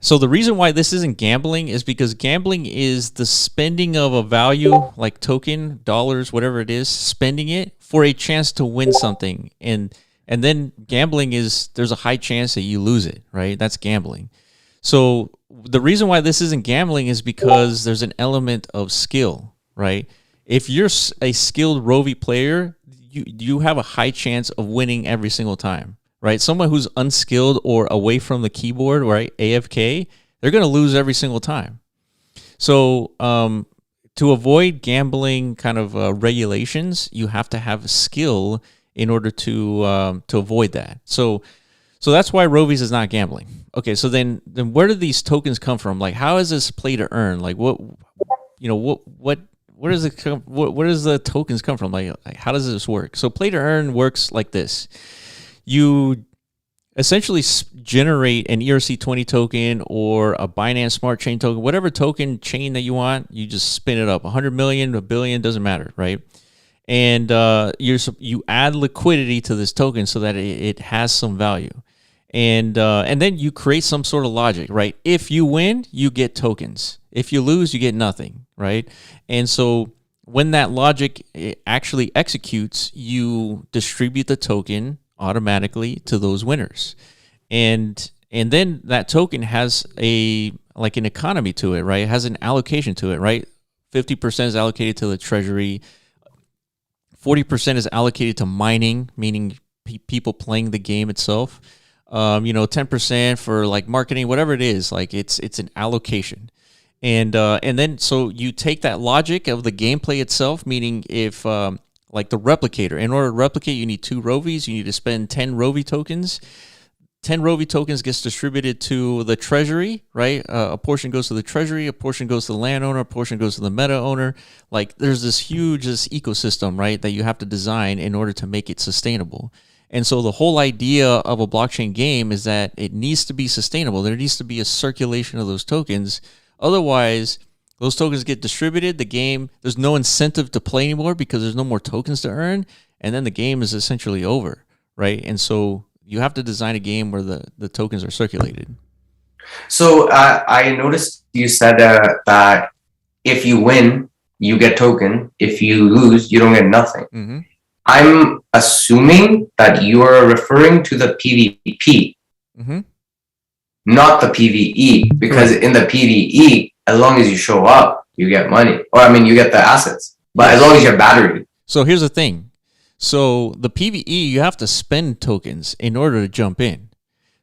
So the reason why this isn't gambling is because gambling is the spending of a value, like token, dollars, whatever it is, spending it for a chance to win something. And then gambling is, there's a high chance that you lose it, right? That's gambling. So the reason why this isn't gambling is because there's an element of skill, right? If you're a skilled Rovi player, you have a high chance of winning every single time. Right, someone who's unskilled or away from the keyboard, right, AFK, they're going to lose every single time. So to avoid gambling kind of regulations, you have to have skill in order to avoid that. So that's why Rovies is not gambling. Okay, so then where do these tokens come from? Like, how is this play to earn? Like, where does the tokens come from? Like how does this work? So play to earn works like this. You essentially generate an ERC20 token or a Binance Smart Chain token, whatever token chain that you want, you just spin it up. 100 million, a billion, doesn't matter, right? And you add liquidity to this token so that it has some value. And then you create some sort of logic, right? If you win, you get tokens. If you lose, you get nothing, right? And so when that logic actually executes, you distribute the token automatically to those winners, and then that token has an economy to it, right? It has an allocation to it, right? 50% is allocated to the treasury, 40% is allocated to mining, meaning people playing the game itself. 10% for like marketing, whatever it is. Like it's an allocation, and then so you take that logic of the gameplay itself, meaning if like the replicator. In order to replicate, you need 2 Rovies. You need to spend 10 Rovi tokens. 10 Rovi tokens gets distributed to the treasury, right? A portion goes to the treasury, a portion goes to the landowner, a portion goes to the meta owner. Like there's this huge ecosystem, right, that you have to design in order to make it sustainable. And so the whole idea of a blockchain game is that it needs to be sustainable. There needs to be a circulation of those tokens. Otherwise, those tokens get distributed, the game, there's no incentive to play anymore because there's no more tokens to earn, and then the game is essentially over, right? And so you have to design a game where the tokens are circulated. So I noticed you said that if you win, you get token. If you lose, you don't get nothing. Mm-hmm. I'm assuming that you are referring to the PvP, mm-hmm. not the PvE, because in the PvE, as long as you show up, you get money. Or, I mean, you get the assets. But as long as you're battery. So here's the thing. So the PvE, you have to spend tokens in order to jump in.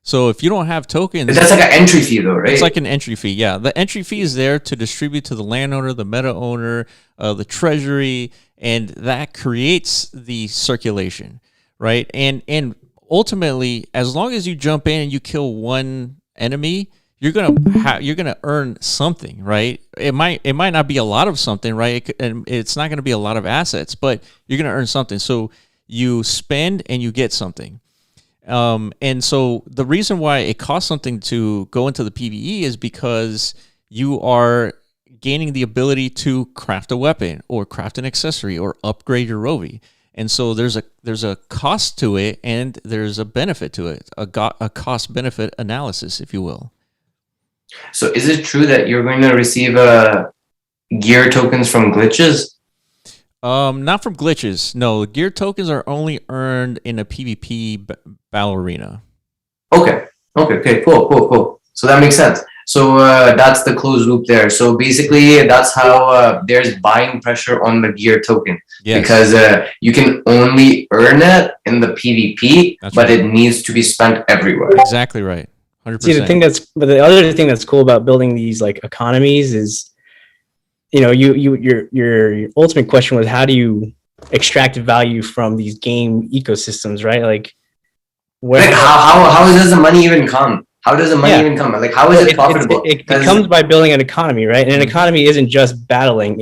So if you don't have tokens... But that's like an entry fee though, right? It's like an entry fee, yeah. The entry fee is there to distribute to the landowner, the meta owner, the treasury, and that creates the circulation, right? And ultimately, as long as you jump in and you kill one enemy... You're gonna earn something, right? It might not be a lot of something, right? It's not gonna be a lot of assets, but you're gonna earn something. So you spend and you get something. And so the reason why it costs something to go into the PvE is because you are gaining the ability to craft a weapon or craft an accessory or upgrade your Rovi. And so there's a cost to it and there's a benefit to it, a cost benefit analysis, if you will. So is it true that you're going to receive gear tokens from glitches? Not from glitches. No, gear tokens are only earned in a PvP battle arena. Okay, cool. So that makes sense. So that's the closed loop there. So basically, that's how there's buying pressure on the gear token. Yes. Because you can only earn it in the PvP, but right. It needs to be spent everywhere. Exactly right. 100%. See, the other thing that's cool about building these like economies is, your ultimate question was how do you extract value from these game ecosystems, right? Like, how does the money even come? How does the money even come? Like, how is it profitable? It comes by building an economy, right? And an economy isn't just battling.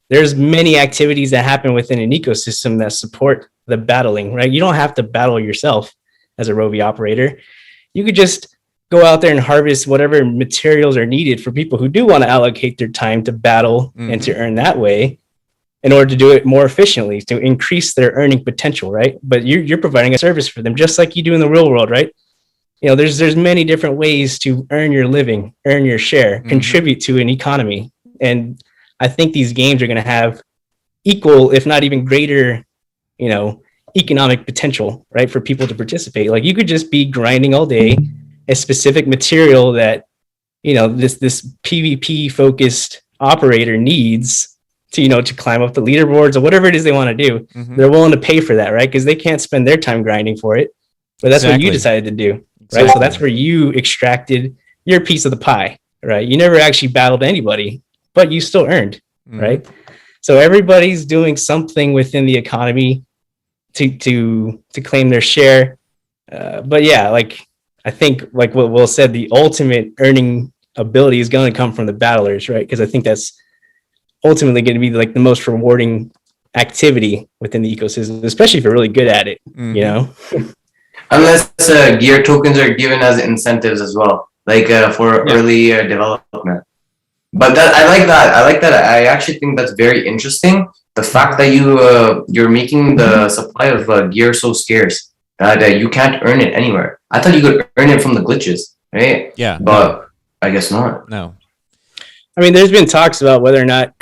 There's many activities that happen within an ecosystem that support the battling, right? You don't have to battle yourself as a Rovi operator. You could just go out there and harvest whatever materials are needed for people who do want to allocate their time to battle and to earn that way in order to do it more efficiently, to increase their earning potential, right? But you're providing a service for them, just like you do in the real world, right? You know, there's many different ways to earn your living, earn your share, contribute to an economy. And I think these games are going to have equal, if not even greater, you know, economic potential, right? For people to participate. Like, you could just be grinding all day a specific material that, you know, this PvP focused operator needs to, you know, to climb up the leaderboards or whatever it is they want to do. They're willing to pay for that, right? Because they can't spend their time grinding for it. But that's what you decided to do, right? So that's where you extracted your piece of the pie, right? You never actually battled anybody, but you still earned, right? So everybody's doing something within the economy to claim their share. But yeah, like, I think, like what Will said, the ultimate earning ability is going to come from the battlers, right? Because I think that's ultimately going to be like the most rewarding activity within the ecosystem, especially if you're really good at it, you know? Unless gear tokens are given as incentives as well, like for early development. But I like that. I actually think that's very interesting. The fact that you're making the supply of gear so scarce that you can't earn it anywhere. I thought you could earn it from the glitches, right? Yeah. But I guess not. No. I mean, there's been talks about whether or not,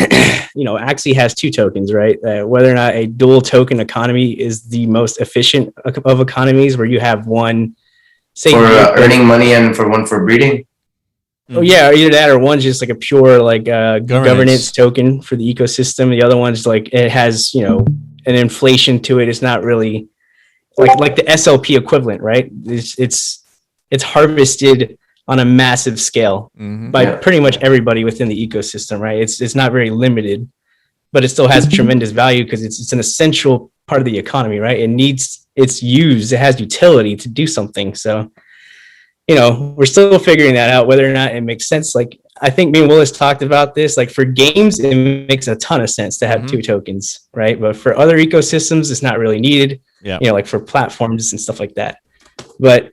you know, Axie has 2 tokens, right? Whether or not a dual token economy is the most efficient of economies, where you have one, say, for earning money and for one for breeding. Oh yeah, either that or one's just like a pure like governance token for the ecosystem. The other one's like, it has, you know, an inflation to it. It's not really like the SLP equivalent, right? It's harvested on a massive scale by pretty much everybody within the ecosystem, right? It's not very limited, but it still has tremendous value because it's an essential part of the economy, right? It's used, it has utility to do something. So, you know, we're still figuring that out, whether or not it makes sense. Like, I think me and Willis talked about this, like for games, it makes a ton of sense to have 2 tokens, right? But for other ecosystems, it's not really needed, you know, like for platforms and stuff like that. But,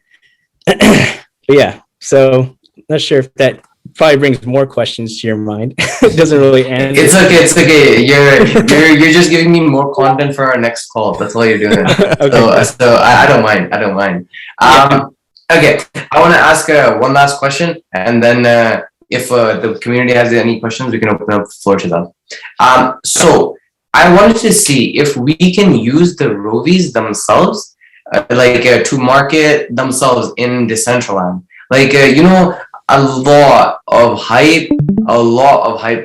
but yeah, so not sure if that probably brings more questions to your mind. It doesn't really answer. It's okay. You're just giving me more content for our next call. That's all you're doing. Okay. So I don't mind. Okay, I want to ask one last question, and then if the community has any questions, we can open up the floor to them. So I wanted to see if we can use the Rovies themselves, to market themselves in Decentraland. Like, you know, a lot of hype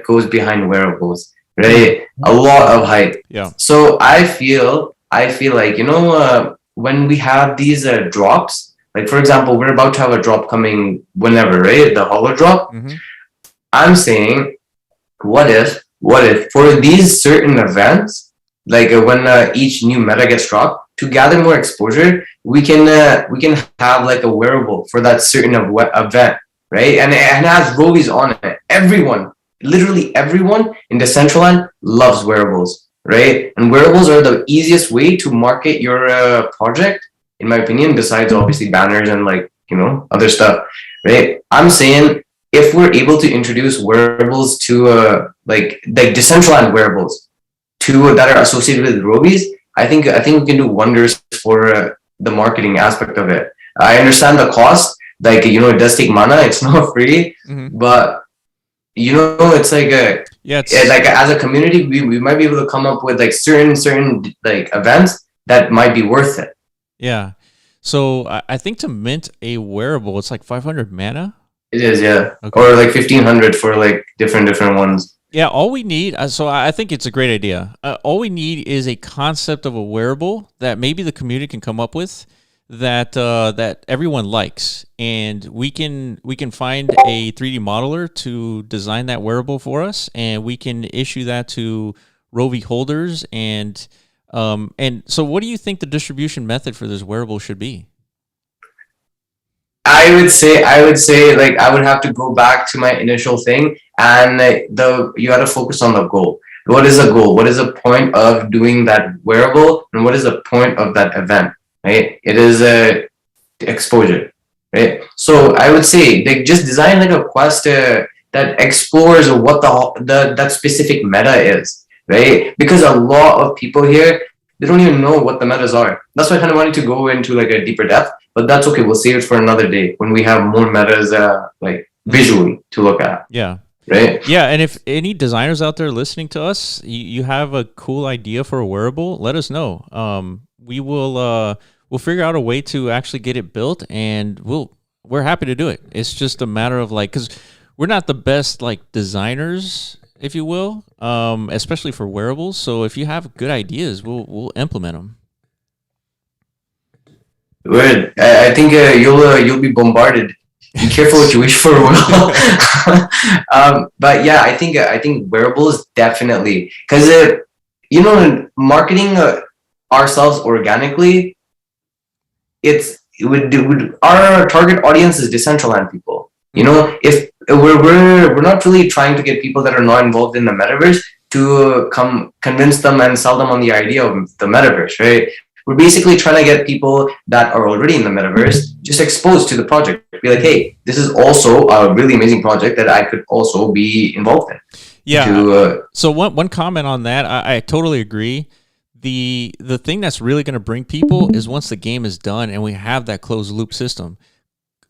goes behind wearables, right? A lot of hype. Yeah. So I feel like, you know, when we have these drops. Like, for example, we're about to have a drop coming whenever, right? The holo drop. I'm saying, what if for these certain events, like when each new meta gets dropped, to gather more exposure, we can have like a wearable for that certain event, right? And it has Rovies on it. Everyone, literally everyone in Decentraland loves wearables, right? And wearables are the easiest way to market your project, in my opinion, besides obviously banners and like, you know, other stuff, right? I'm saying if we're able to introduce wearables to like Decentraland wearables that are associated with Rovies, I think we can do wonders for the marketing aspect of it. I understand the cost, like, you know, it does take mana, it's not free, but you know, it's like like as a community, we might be able to come up with like certain like events that might be worth it. Yeah. So I think to mint a wearable, it's like 500 mana. It is, yeah. Okay. Or like 1,500 for like different ones. Yeah, all we need, so I think it's a great idea. All we need is a concept of a wearable that maybe the community can come up with that that everyone likes, and we can find a 3D modeler to design that wearable for us, and we can issue that to Rovi holders. And so what do you think the distribution method for this wearable should be? I would say like I would have to go back to my initial thing, and you got to focus on the goal. What is the goal? What is the point of doing that wearable, and what is the point of that event? Right? It is a exposure, right? So I would say they just design like a quest that explores what the that specific meta is, right? Because a lot of people here, they don't even know what the metas are. That's why I kind of wanted to go into like a deeper depth, but that's okay. We'll save it for another day when we have more metas like visually to look at. Yeah. Right. Yeah, and if any designers out there listening to us, you have a cool idea for a wearable, let us know. We'll figure out a way to actually get it built, and we're happy to do it. It's just a matter of like, because we're not the best like designers, if you will, especially for wearables. So if you have good ideas, we'll implement them. Good. I think you'll be bombarded. Be careful what you wish for, Will. But yeah, I think wearables definitely, because marketing ourselves organically, our target audience is Decentraland people. If we're not really trying to get people that are not involved in the metaverse to come convince them and sell them on the idea of the metaverse, right? We're basically trying to get people that are already in the metaverse just exposed to the project. Be like, hey, this is also a really amazing project that I could also be involved in. Yeah. So one comment on that, I totally agree. The thing that's really going to bring people is once the game is done and we have that closed loop system.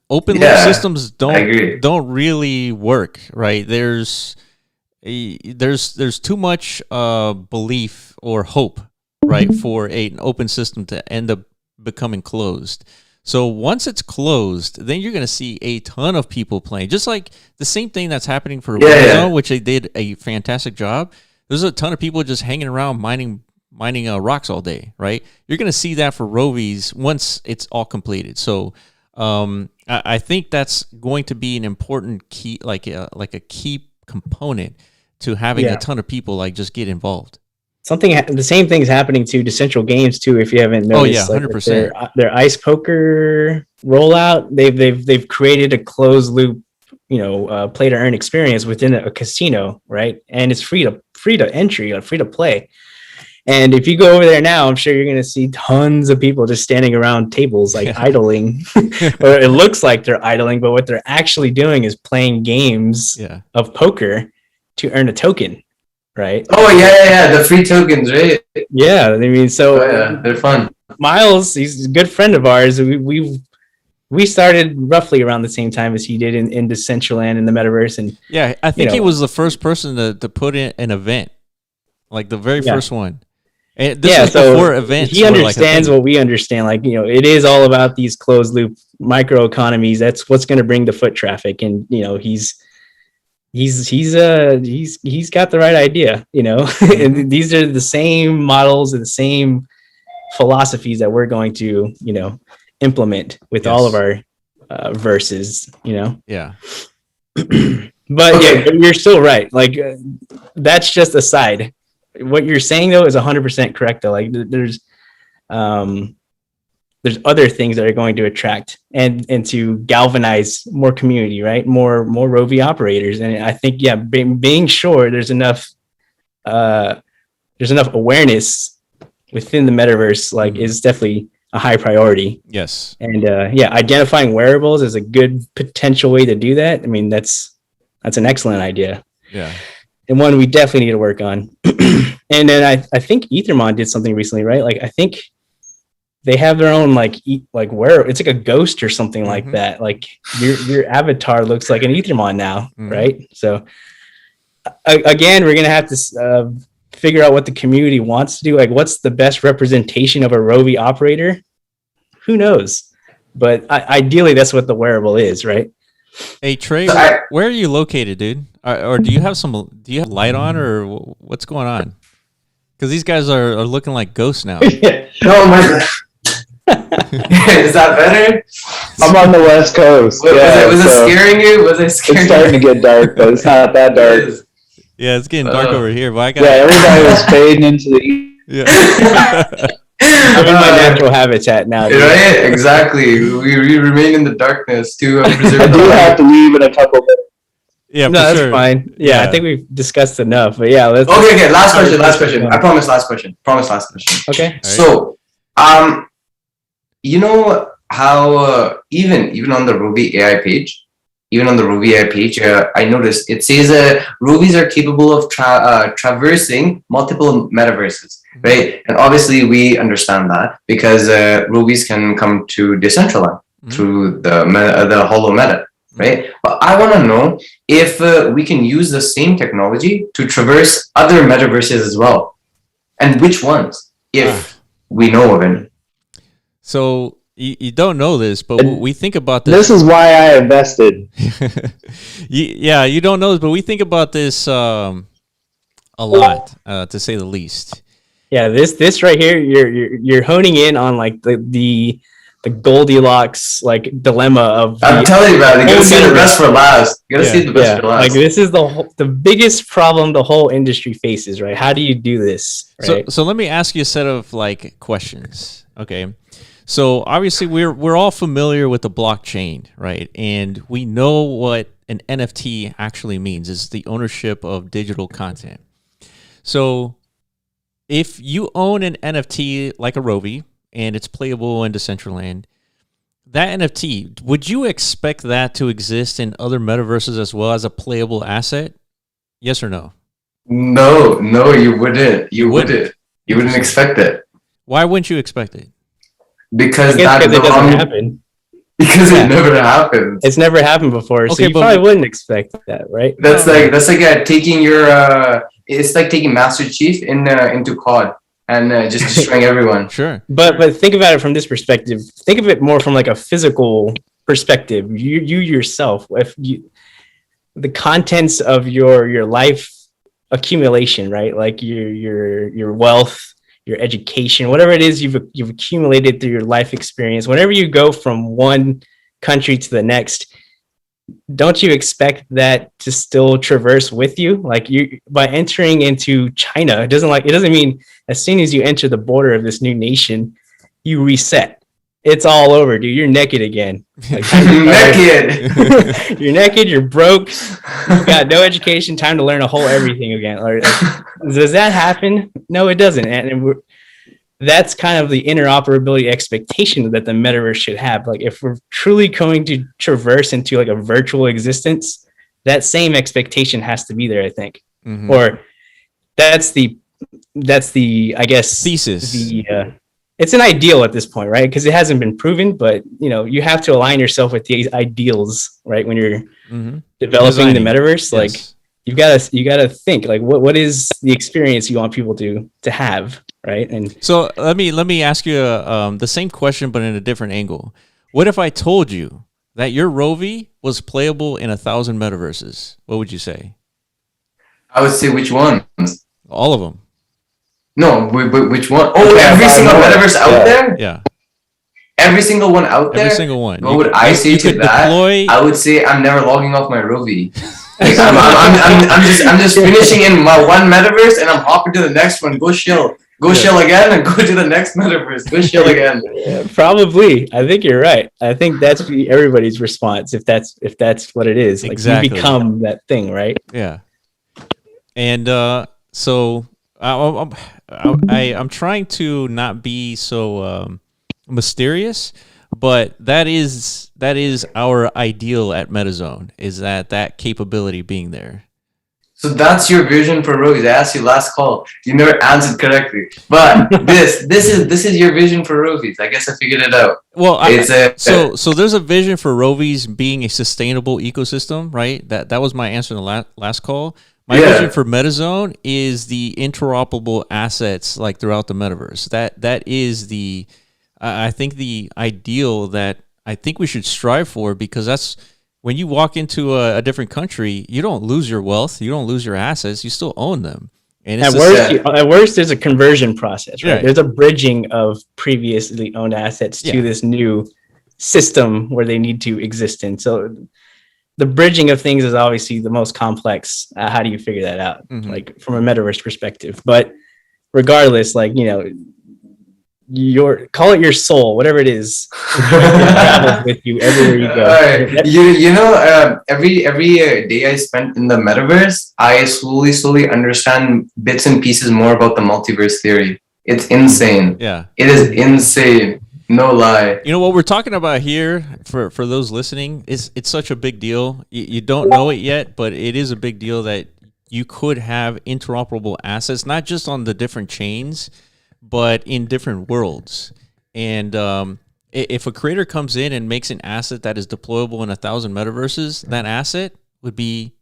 Open loop systems don't really work, right? There's too much belief or hope, right, for an open system to end up becoming closed. So once it's closed, then you're going to see a ton of people playing. Just like the same thing that's happening for Warzone, which they did a fantastic job. There's a ton of people just hanging around mining rocks all day, right? You're going to see that for Rovies once it's all completed. So I think that's going to be an important key, like a key component to having a ton of people like just get involved. The same thing's happening to Decentral Games too. If you haven't noticed, 100%. Their ice poker rollout, they've created a closed loop, play to earn experience within a casino, right? And it's free to entry, free to play. And if you go over there now, I'm sure you're going to see tons of people just standing around tables, like idling, or it looks like they're idling, but what they're actually doing is playing games of poker to earn a token. Right. Oh yeah, the free tokens, right? Yeah, I mean, they're fun. Miles, he's a good friend of ours. We started roughly around the same time as he did in Decentraland in the metaverse, and I think he was the first person to put in an event, like the very first one. And this was before events. He understands what we understand. Like, it is all about these closed loop micro economies. That's what's going to bring the foot traffic, and he's got the right idea, and these are the same models and the same philosophies that we're going to, implement with all of our verses, Yeah. But you're still right. Like, that's just a side. What you're saying though is 100% correct though. Like there's other things that are going to attract and to galvanize more community, right? More Rovi operators. And I think, being sure there's enough awareness within the metaverse, like, is definitely a high priority. Yes. And identifying wearables is a good potential way to do that. I mean, that's an excellent idea. Yeah. And one we definitely need to work on. And then I think Ethermon did something recently, right? Like, I think they have their own where it's like a ghost or something like that. Like your avatar looks like an Ethermon now, right? So again, we're gonna have to figure out what the community wants to do. Like, what's the best representation of a Rovi operator? Who knows? But ideally, that's what the wearable is, right? Hey Trey, where are you located, dude? Or do you have light on, or what's going on? Because these guys are looking like ghosts now. Oh my God. Is that better? I'm on the West Coast. Was it scaring you? It's starting to get dark, but it's not that dark. Yeah, it's getting dark over here. But everybody was fading into the. I I'm in my natural habitat now. Dude. Right? Exactly. We remain in the darkness to preserve I the do light. have to leave in a couple minutes. Yeah, No, for that's sure. fine. Yeah, I think we've discussed enough. But yeah, let's. Okay. Last question. I promise. Last question. Okay. So, you know how even on the Rovi.ai page, I noticed it says Rovies are capable of traversing multiple metaverses, right? And obviously we understand that because Rovies can come to Decentraland through the Hollow Meta, right? But I want to know if we can use the same technology to traverse other metaverses as well, and which ones, if we know of any. So you don't know this, but we think about this. This is why I invested. Yeah, you don't know this, but we think about this a lot, to say the least. Yeah, this right here, you're honing in on like the Goldilocks like dilemma of. I'm telling you, man, you gotta see the best for last. You gotta see the best for last. Like this is the biggest problem the whole industry faces, right? How do you do this? Right? So let me ask you a set of like questions. Okay. So obviously we're all familiar with the blockchain, right? And we know what an NFT actually means, is the ownership of digital content. So if you own an NFT like a Rovi and it's playable in Decentraland, that NFT, would you expect that to exist in other metaverses as well as a playable asset? Yes or no? No, you wouldn't. You wouldn't expect it. Why wouldn't you expect it? Because it doesn't happen. Because it never happened. It's never happened before, so you probably wouldn't expect that, right? That's like taking your it's like taking Master Chief into COD and just destroying everyone. Sure. But think about it from this perspective. Think of it more from like a physical perspective. You yourself, the contents of your life accumulation, right? Like your wealth, your education, whatever it is you've accumulated through your life experience. Whenever you go from one country to the next, don't you expect that to still traverse with you? Like by entering into China, it doesn't mean as soon as you enter the border of this new nation, you reset. It's all over, dude. You're naked again. Like, naked. You're naked. You're broke. You've got no education. Time to learn a whole everything again. Does that happen? No, it doesn't. And that's kind of the interoperability expectation that the metaverse should have. Like, if we're truly going to traverse into like a virtual existence, that same expectation has to be there, I think. Mm-hmm. Or that's the I guess thesis. It's an ideal at this point, right? Because it hasn't been proven, but you have to align yourself with these ideals, right? When you're developing the metaverse, like you gotta think like what is the experience you want people to have, right? And so let me ask you the same question, but in a different angle. What if I told you that your Rovi was playable in 1,000 metaverses? What would you say? I would say which ones? All of them. No, which one? Oh, every single metaverse out there? Yeah. Every single one out there? Every single one. What would I say to that? I would say I'm never logging off my Rovi. Like, I'm just finishing in my one metaverse and I'm hopping to the next one. Go chill. Go chill again and go to the next metaverse. Go chill again. Yeah, probably. I think you're right. I think that's everybody's response if that's what it is. Like exactly. You become that thing, right? Yeah. And so I'm trying to not be so mysterious, but that is our ideal at MetaZone, is that capability being there. So that's your vision for Rovies. I asked you last call. You never answered correctly. But this is your vision for Rovies. I guess I figured it out. Well, so there's a vision for Rovies being a sustainable ecosystem, right? That was my answer in the last call. My vision for MetaZone is the interoperable assets like throughout the metaverse. That is the I think the ideal that I think we should strive for, because that's when you walk into a different country, you don't lose your wealth, you don't lose your assets, you still own them. And at worst, there's a conversion process, right? There's a bridging of previously owned assets to this new system where they need to exist in. So the bridging of things is obviously the most complex. How do you figure that out? Mm-hmm. Like from a metaverse perspective? But regardless, like, call it your soul, whatever it is. It travels with you everywhere you go. Right. Every day I spent in the metaverse, I slowly understand bits and pieces more about the multiverse theory. It's insane. Yeah. It is insane. No lie. You know what we're talking about here for those listening is it's such a big deal. You don't know it yet, but it is a big deal that you could have interoperable assets, not just on the different chains, but in different worlds. And if a creator comes in and makes an asset that is deployable in 1,000 metaverses, that asset would be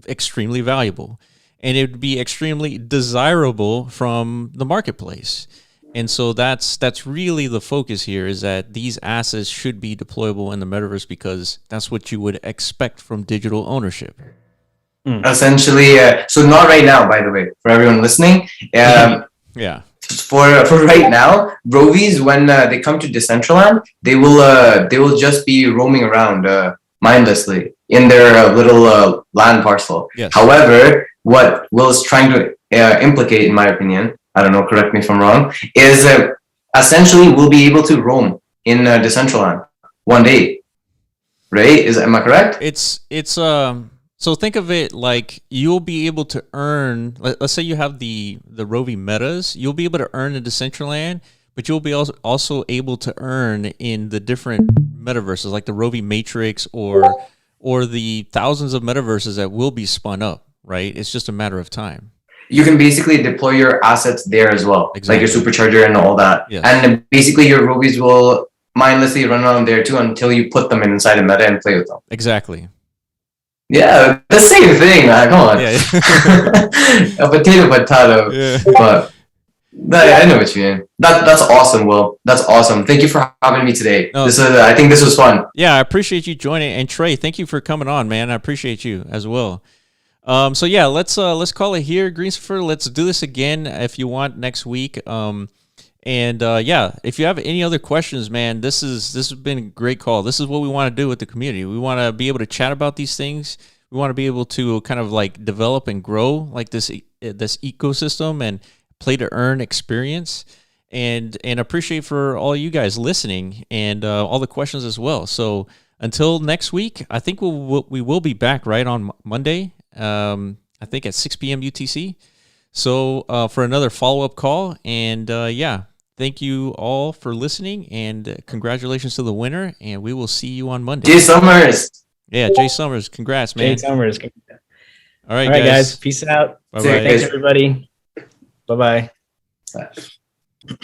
extremely valuable, and it would be extremely desirable from the marketplace. And so that's really the focus here, is that these assets should be deployable in the metaverse because that's what you would expect from digital ownership. Essentially, so not right now, by the way, for everyone listening. Yeah. For right now, Rovies, when they come to Decentraland, they will just be roaming around mindlessly in their little land parcel. Yes. However, what Will is trying to implicate, in my opinion, I don't know, correct me if I'm wrong, is essentially we'll be able to roam in Decentraland one day, right? Am I correct? It's so think of it like you'll be able to earn. Let's say you have the Rovi metas, you'll be able to earn in Decentraland, but you'll be also able to earn in the different metaverses, like the Rovi Matrix or the thousands of metaverses that will be spun up. Right? It's just a matter of time. You can basically deploy your assets there as well, exactly. Like your supercharger and all that. Yes. And basically your Rovies will mindlessly run around there too until you put them inside a meta and play with them. Exactly. Yeah, the same thing, man. Come on. Yeah. A potato. Yeah. But I know what you mean. That's awesome, Will. That's awesome. Thank you for having me today. No, I think this was fun. Yeah, I appreciate you joining. And Trey, thank you for coming on, man. I appreciate you as well. So yeah, let's call it here, Greencifer. Let's do this again if you want next week. Yeah, if you have any other questions, man, this has been a great call. This is what we want to do with the community. We want to be able to chat about these things. We want to be able to kind of like develop and grow like this ecosystem and play to earn experience, and appreciate for all you guys listening and all the questions as well. So until next week, I think we will be back right on Monday. I think at 6 p.m. UTC. So for another follow-up call. And yeah, thank you all for listening, and congratulations to the winner. And we will see you on Monday. Jay Summers. Yeah, Jay Summers. Congrats, man. Jay Summers. All right, guys. Peace out. Bye-bye. Thanks, everybody. Bye-bye. Bye.